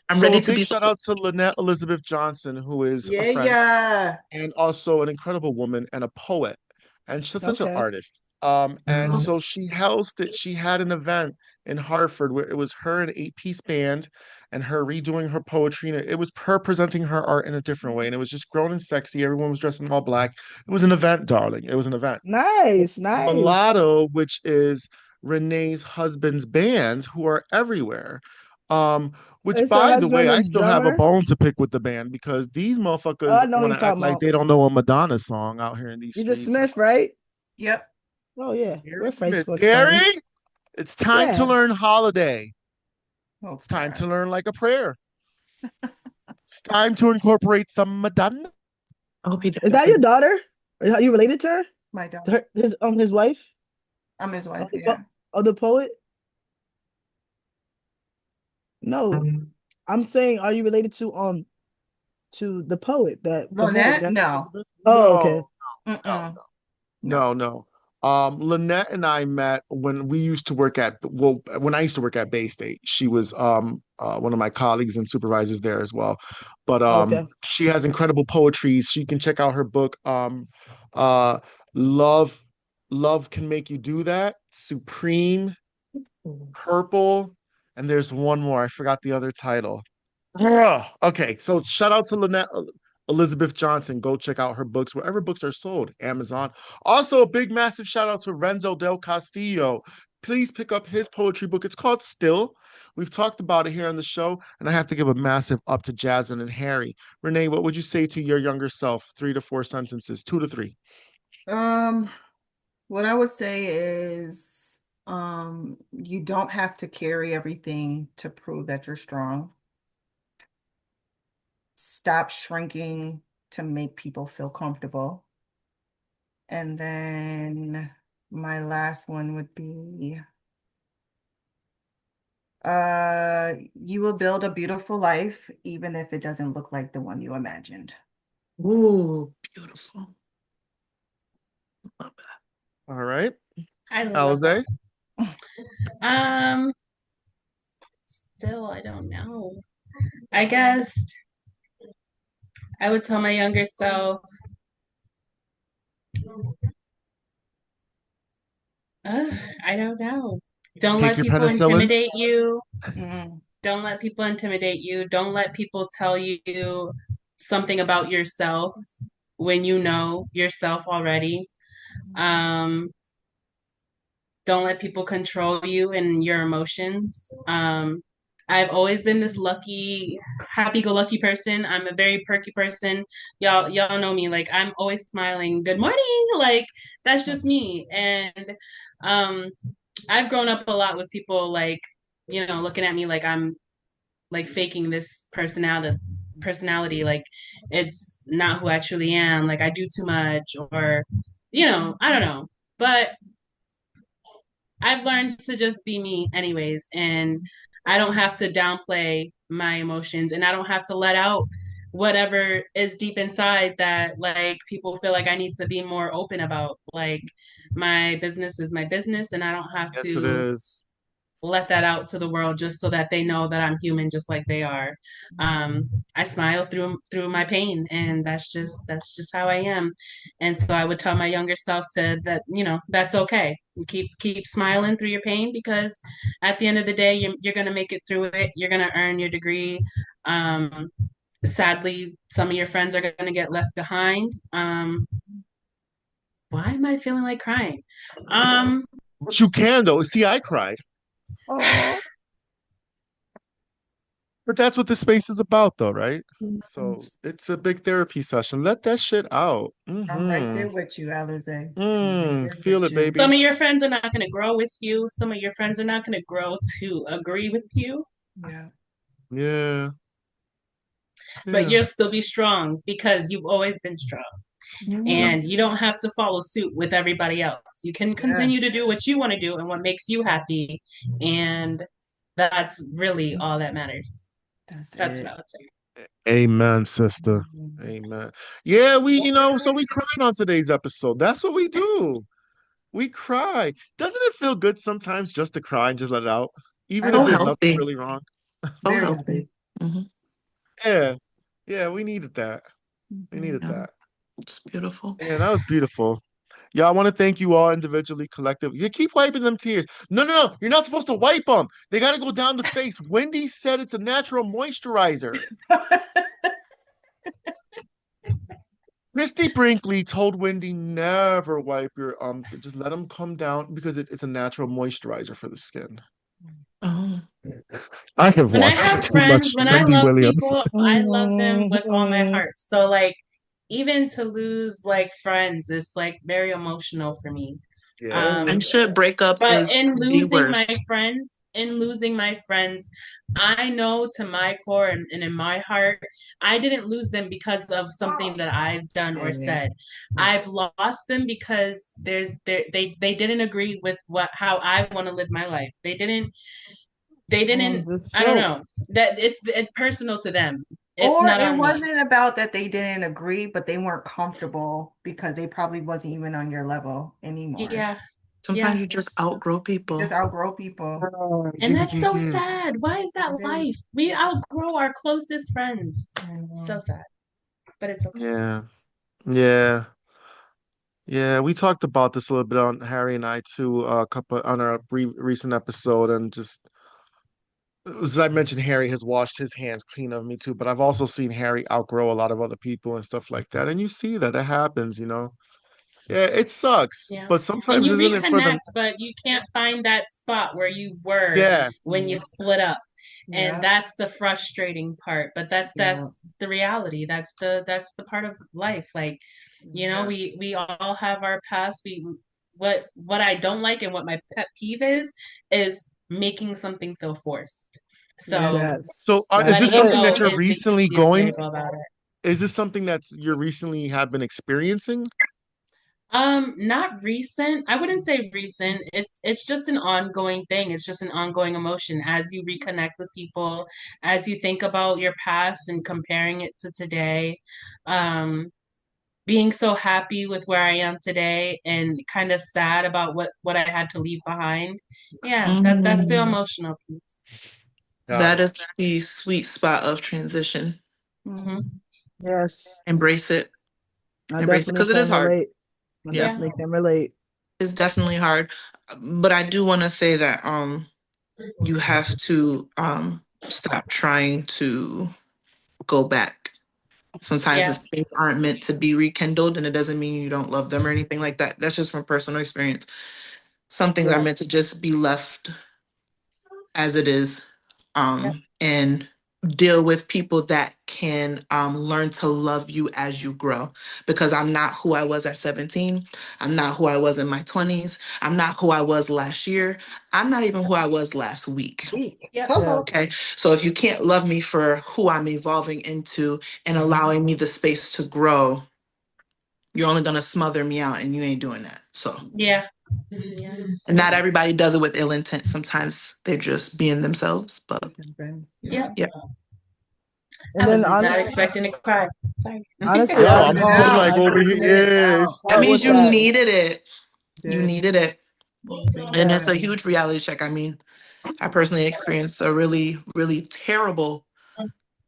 I'm So a ready to big be. shout out to Lynette Elizabeth Johnson, who is a Yeah, friend yeah. and also an incredible woman and a poet. And she's such an Okay. artist. And so she had an event in Hartford where it was her and 8 piece band and her redoing her poetry. And it was her presenting her art in a different way. And it was just grown and sexy. Everyone was dressed in all black. It was an event, darling. It was an event. Nice, nice. Mulatto, which is Renee's husband's band, who are everywhere. Which Is her by the way, husband I a still have a drummer? bone to pick with the band because these Oh, motherfuckers I know who want you to act talking like about. they don't know a Madonna song out here in these You the streets. Smith, right? Yep. Oh yeah, Gary we're Smith. Facebook Gary, friends. it's time to Yeah. learn holiday. Oh It's time God. to learn like a prayer. It's time to incorporate some Madonna. I hope he Is does. that your daughter? Are you related to her? My dog. His wife? I'm his Oh, wife, yeah. the poet? No. I'm saying, are you related to the poet, that the voice? Lynette? Lynette No. Elizabeth? Oh, No, okay. no, Mm-mm. no. No. No, no. Lynette and I met when we used to work at when I used to work at Bay State. She was one of my colleagues and supervisors there as well. But Oh, okay. she has incredible poetry. She can check out her book uh Love Love Can Make You Do That, Supreme, Purple, and there's one more. I forgot the other title. Ugh. Okay, so shout out to Lynette Elizabeth Johnson. Go check out her books wherever books are sold. Amazon. Also, a big, massive shout out to Renzo Del Castillo. Please pick up his poetry book. It's called Still. We've talked about it here on the show, and I have to give a massive up to Jasmine and Harry. Renee, what would you say to your younger self? 3 to 4 sentences, 2 to 3. Um, what I would say is, you don't have to carry everything to prove that you're strong. Stop shrinking to make people feel comfortable. And then my last one would be, you will build a beautiful life, even if it doesn't look like the one you imagined. Ooh, beautiful. Love that. All right. I love that. Alize? Um, Still, I don't know. I guess I would tell my younger self, uh, I don't know. Don't Take let your people penicillin. intimidate you. Mm, Don't let people intimidate you. Don't let people tell you something about yourself when you know yourself already. Um, don't let people control you and your emotions. I've always been this lucky, happy-go-lucky person. I'm a very perky person. Y'all know me. Like I'm always smiling. Good morning. Like that's just me. And um, I've grown up a lot with people like, looking at me like I'm like faking this personality. Like it's not who I truly am. Like I do too much, or I don't know. But I've learned to just be me anyways, and I don't have to downplay my emotions, and I don't have to let out whatever is deep inside that like people feel like I need to be more open about. Like my business is my business, and I don't have Yes, it to is. let that out to the world just so that they know that I'm human just like they are. I smile through my pain, and that's just how I am. And so I would tell my younger self to that that's okay. Keep smiling through your pain, because at the end of the day you're gonna make it through it. You're gonna earn your degree. Sadly, some of your friends are gonna get left behind. Why am I feeling like crying? Um, But you can though. See, I cried. oh, But that's what this space is about, though, right? So mm, it's a big therapy session. Let that shit out. I'm right Mm-hmm. there with you, Alize. I'm right Mm. there Feel with it, you. some baby. of your friends are not going to grow with you. Some of your friends are not going to grow to agree with you, Yeah. Yeah. but Yeah. you'll still be strong because you've always been strong. Yeah. Mhm. And you don't have to follow suit with everybody else. You can continue to Yes, do what you want to do and what makes you happy. And that's really all that matters. that's That's what it. I would say. Amen, sister. Mhm. Amen. Yeah, so we cried on today's episode. That's what we do. We cry. Doesn't it feel good sometimes just to cry and just let it out? I Even if So there's love it. nothing healthy. really wrong. So Very healthy. happy. Hmm. Yeah. Yeah, we needed that. We Mhm. needed Yeah, that. it's beautiful. Yeah, that was beautiful. Yeah, I want to thank you all individually, collective. You keep wiping them tears. No, no, no. You're not supposed to wipe them. They got to go down the face. Wendy said it's a natural moisturizer. Christy Brinkley told Wendy never wipe your just let them come down because it's a natural moisturizer for the skin. Oh. I have When I watched have too friends, much when I Wendy love Williams. people, I love them with all my heart. So like even to lose like friends is like very emotional for me. Yeah. Um, Friendship breakup but is the worst. in losing my friends, I know to my core and in my heart, I didn't lose them because of something that I've done or Yeah. said. Yeah. I've lost them because they didn't agree with what how I want to live my life. They didn't This I don't soap. know. That it's personal to them. It's Or not it on me. wasn't about that they didn't agree, but they weren't comfortable because they probably wasn't even on your level anymore. Yeah. Sometimes Yeah. you just outgrow You just people. outgrow people. And that's so sad. Why is that It is. life? We outgrow our closest friends. I So know. sad. But it's okay. Yeah. Yeah. Yeah, we talked about this a little bit on Harry and I too, a couple on our recent episode, and just as I mentioned, Harry has washed his hands clean of me too, but I've also seen Harry outgrow a lot of other people and stuff like that, and you see that it happens. Yeah, it sucks, Yeah. but And sometimes you isn't it for reconnect, them? but you can't find that spot where you were Yeah, when you split up. And Yeah. that's the frustrating part. But that's Yeah. the reality. That's the part of life. Like, Yeah. we all have our past. What I don't like and what my pet peeve is making something feel forced. Yeah. So so Yes, is that's this letting something it. go that you're is the recently easiest way to going? go about it. Is this something that's you're recently have been experiencing? Not recent. I wouldn't say recent. It's just an ongoing thing. It's just an ongoing emotion as you reconnect with people, as you think about your past and comparing it to today. Um, being so happy with where I am today and kind of sad about what I had to leave behind. Yeah, that's the Mm. emotional piece. Got That it. is the sweet spot of transition. Hmm. Yes, Embrace it. I Embrace it definitely because it is can hard. relate. I Yeah, Yeah. definitely can relate. it's definitely hard. But I do want to say that you have to stop trying to go back. Sometimes Yeah. things aren't meant to be rekindled, and it doesn't mean you don't love them or anything like that. That's just from personal experience. Some things are Yeah. meant to just be left as it is, Yep. and deal with people that can learn to love you as you grow. Because I'm not who I was at 17. I'm not who I was in my 20s. I'm not who I was last year. I'm not even who I was last week. Yep. Yeah. Okay. So if you can't love me for who I'm evolving into and allowing me the space to grow, you're only going to smother me out, and you ain't doing that. So, Yeah. and not everybody does it with ill intent. Sometimes they're just being themselves. But Yep. yeah. I And was then not expecting to cry. Sorry. honestly, Yo, I'm still Now, like I over here. definitely Yes. that part means with you that. needed it. You needed it. And Yeah. it's a huge reality check. I mean, I personally experienced a really, really terrible,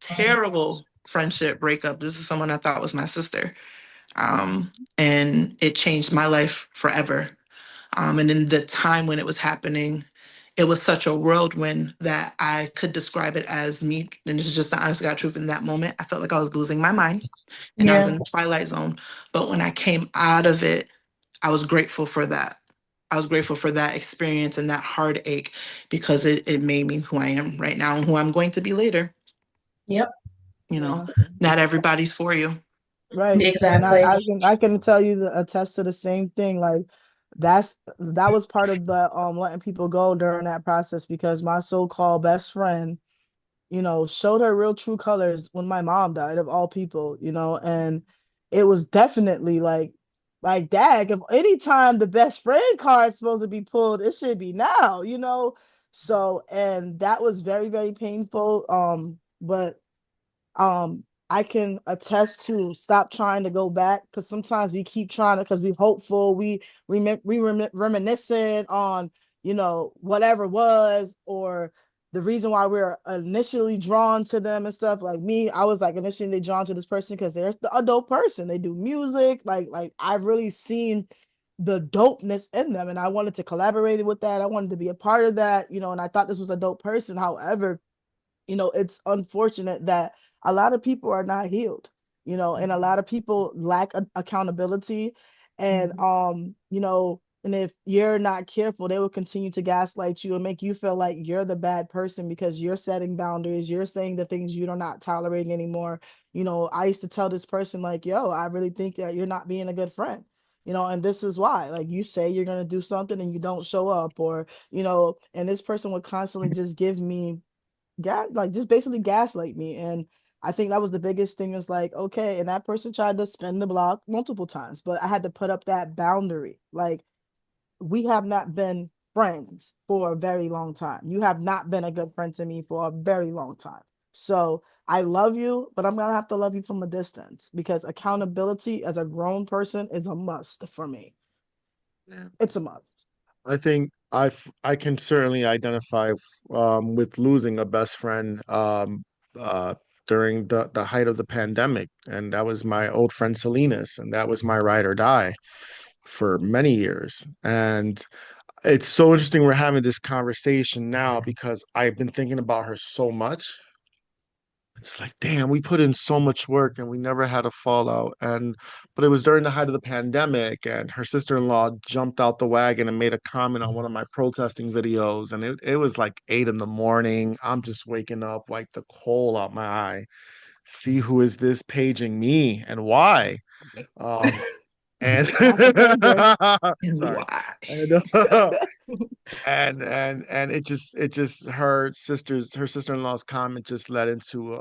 terrible friendship breakup. This is someone I thought was my sister. And it changed my life forever. And in the time when it was happening, it was such a whirlwind that I could describe it as me. And this is just the honest God truth. In that moment, I felt like I was losing my mind and I was Yeah. in the twilight zone. But when I came out of it, I was grateful for that. I was grateful for that experience and that heartache because it made me who I am right now and who I'm going to be later. Yep. You know, Yeah. not everybody's for you. Right. And Exactly. I can tell you attest to the same thing. Like that was part of the letting people go during that process because my so-called best friend, showed her real true colors when my mom died of all people, and it was definitely like dag, if any time the best friend card is supposed to be pulled, it should be now. So and that was very, very painful. But I can attest to stop trying to go back because sometimes we keep trying to because we hopeful, reminiscent on whatever was or the reason why we're initially drawn to them and stuff. Like me, I was like initially drawn to this person because they're the adult person. They do music, like I've really seen the dopeness in them and I wanted to collaborate with that. I wanted to be a part of that, and I thought this was a dope person. However, it's unfortunate that a lot of people are not healed, and a lot of people lack accountability. And, and if you're not careful, they will continue to gaslight you and make you feel like you're the bad person because you're setting boundaries. You're saying the things you're not tolerating anymore. I used to tell this person, like, yo, I really think that you're not being a good friend. And this is why, like, you say you're going to do something and you don't show up, or, and this person would constantly just give me like just basically gaslight me. And I think that was the biggest thing is like, okay, and that person tried to spin the block multiple times, but I had to put up that boundary. Like, we have not been friends for a very long time. You have not been a good friend to me for a very long time. So I love you, but I'm gonna have to love you from a distance because accountability as a grown person is a must for me. Yeah. It's a must. I think I can certainly identify with losing a best friend uh, during the height of the pandemic, and that was my old friend Salinas, and that was my ride or die for many years. And it's so interesting we're having this conversation now because I've been thinking about her so much. It's like, damn, we put in so much work and we never had a fallout. But it was during the height of the pandemic, and her sister-in-law jumped out the wagon and made a comment on one of my protesting videos. And it was like 8 in the morning. I'm just waking up like the coal out my eye. See who is this paging me and why? Um, and Not the pager. And sorry. why? And and it just her sister-in-law's comment just led into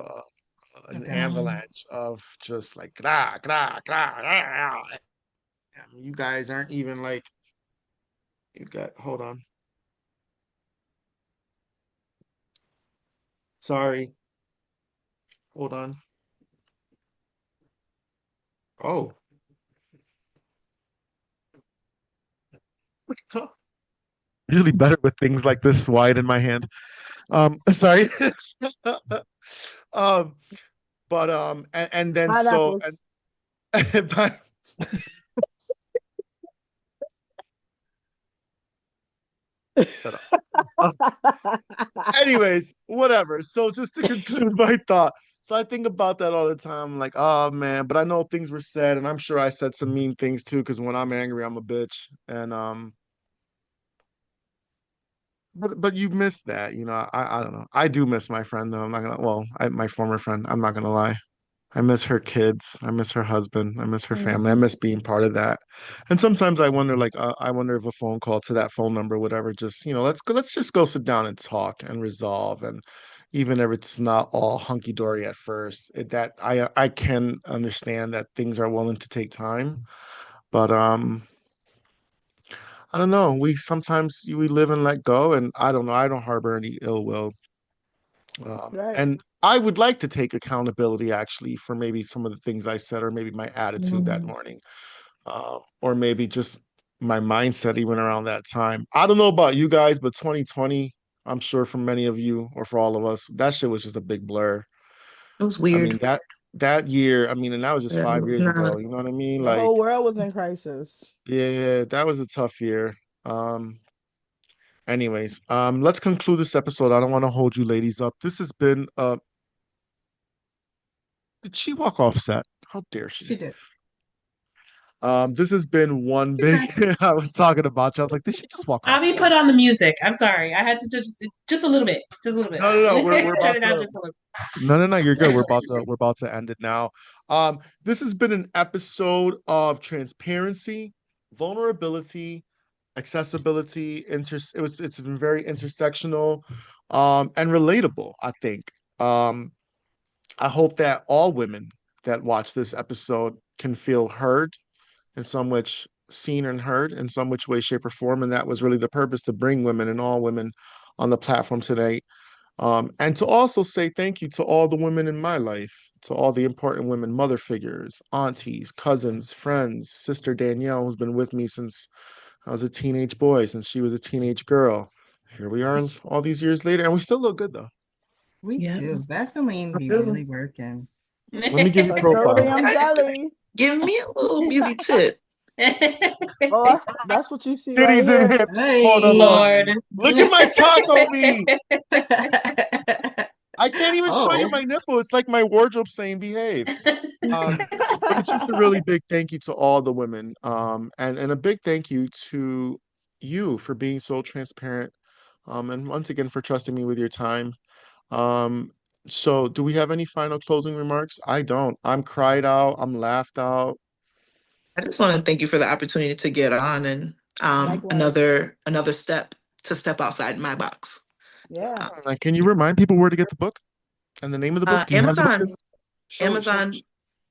an avalanche of just like gra gra gra, gra. You guys aren't even like you got hold on. Sorry. Hold on. Oh. Usually better with things like this wide in my hand. Sorry. um, but and then so Pineapples. and but shut up. Anyways, whatever. So just to conclude my thought. So I think about that all the time. I'm like, oh man, but I know things were said, and I'm sure I said some mean things too, because when I'm angry, I'm a bitch. And but you miss that, I don't know. I do miss my friend though. I'm not gonna well, my former friend, I'm not gonna lie. I miss her kids. I miss her husband. I miss her family. I Mhm. miss being part of that. And sometimes I wonder, like, I wonder if a phone call to that phone number would ever just, let's just go sit down and talk and resolve. And even if it's not all hunky dory at first, that I can understand that things are willing to take time. But I don't know. We live and let go, and I don't know. I don't harbor any ill will. Right. And I would like to take accountability actually for maybe some of the things I said, or maybe my attitude that Mm. morning, or maybe just my mindset even around that time. I don't know about you guys, but 2020, I'm sure for many of you or for all of us, that shit was just a big blur. It was I mean, weird. that year, I mean, and that was just Yeah, it five was years ago. not. You know what I mean? The Like, whole world was in crisis. yeah, that was a tough year. Um, Anyways, let's conclude this episode. I don't want to hold you ladies up. This has been did she walk off set? How dare she? She did. This has been one She's big back. I was talking about you. I was like, did she just walk I'll off be set? put on the music. I'm sorry. I had to just a little bit. Just a little bit. No, no, no. We're Turn about it down to just a little. no, no, no, you're good. We're about to end it now. This has been an episode of transparency, vulnerability, accessibility, it's been very intersectional, and relatable, I think. Um, I hope that all women that watch this episode can feel heard in some which seen and heard in some which way, shape, or form. And that was really the purpose to bring women and all women on the platform today. And to also say thank you to all the women in my life, to all the important women, mother figures, aunties, cousins, friends, sister Danielle, who's been with me since I was a teenage boy, since she was a teenage girl. Here we are all these years later, and we still look good though. We do. Yes. Vaseline I be do. really working. Let me give you profile. Petroleum jelly. Give me a little beauty tip. Oh, that's what you see right Titties and here. hips. Hold on, hold on. Lord. Hey. Look at my taco meat. I can't even show you Oh, my nipple. It's like my wardrobe saying behave. But it's just a really big thank you to all the women. And a big thank you to you for being so transparent. And once again for trusting me with your time. Um, so do we have any final closing remarks? I don't. I'm cried out, I'm laughed out. I just want to thank you for the opportunity to get on and Likewise. another step to step outside my box. Yeah. Uh, Can you remind people where to get the book and the name of the book? Do you have the book? Amazon. Show. Amazon,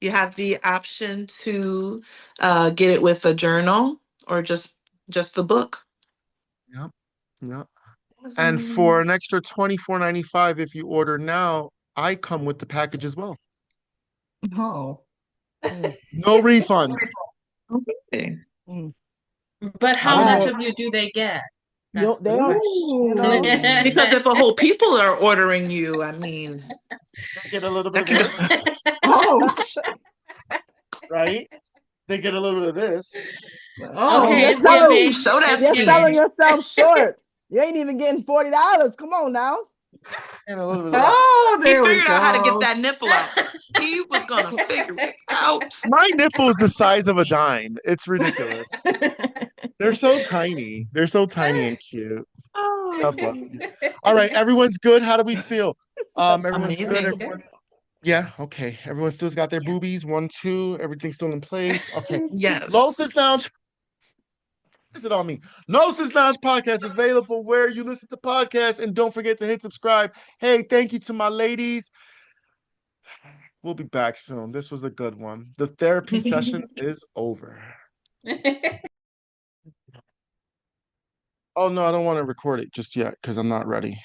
you have the option to get it with a journal or just the book. Yep. Yep. And for Amazon. an extra 24.95 if you order now, I come with the package as well. oh. Mm, No refunds. Okay. mm. But I how don't much know. Right. of you do they get? You, That's the they don't, you question. know, Ooh. Because if a whole people are ordering you, I mean, They get a little bit that of can go. this, Ouch. right? They get a little bit of this. Oh. Okay, you're it's selling, Ooh, giving. show that It's you're giving. selling skin. yourself short. You ain't even getting $40. Come on now. And a little bit of that. Oh, He there we figured out how to get go. that nipple out. He was gonna figure it out. My nipple is the size of a dime. It's ridiculous. They're so tiny. They're so tiny and cute. God bless Oh, you. All right, everyone's good. How do we feel? Everyone's good. amazing. Everyone. Yeah, okay. Everyone still's got their boobies. One, two. Everything's still in place. Okay. Yes. Losis Lounge. Is it on me? Losis Lounge podcast available where you listen to podcasts. And don't forget to hit subscribe. Hey, thank you to my ladies. We'll be back soon. This was a good one. The therapy session is over. Oh, no, I don't want to record it just yet because I'm not ready.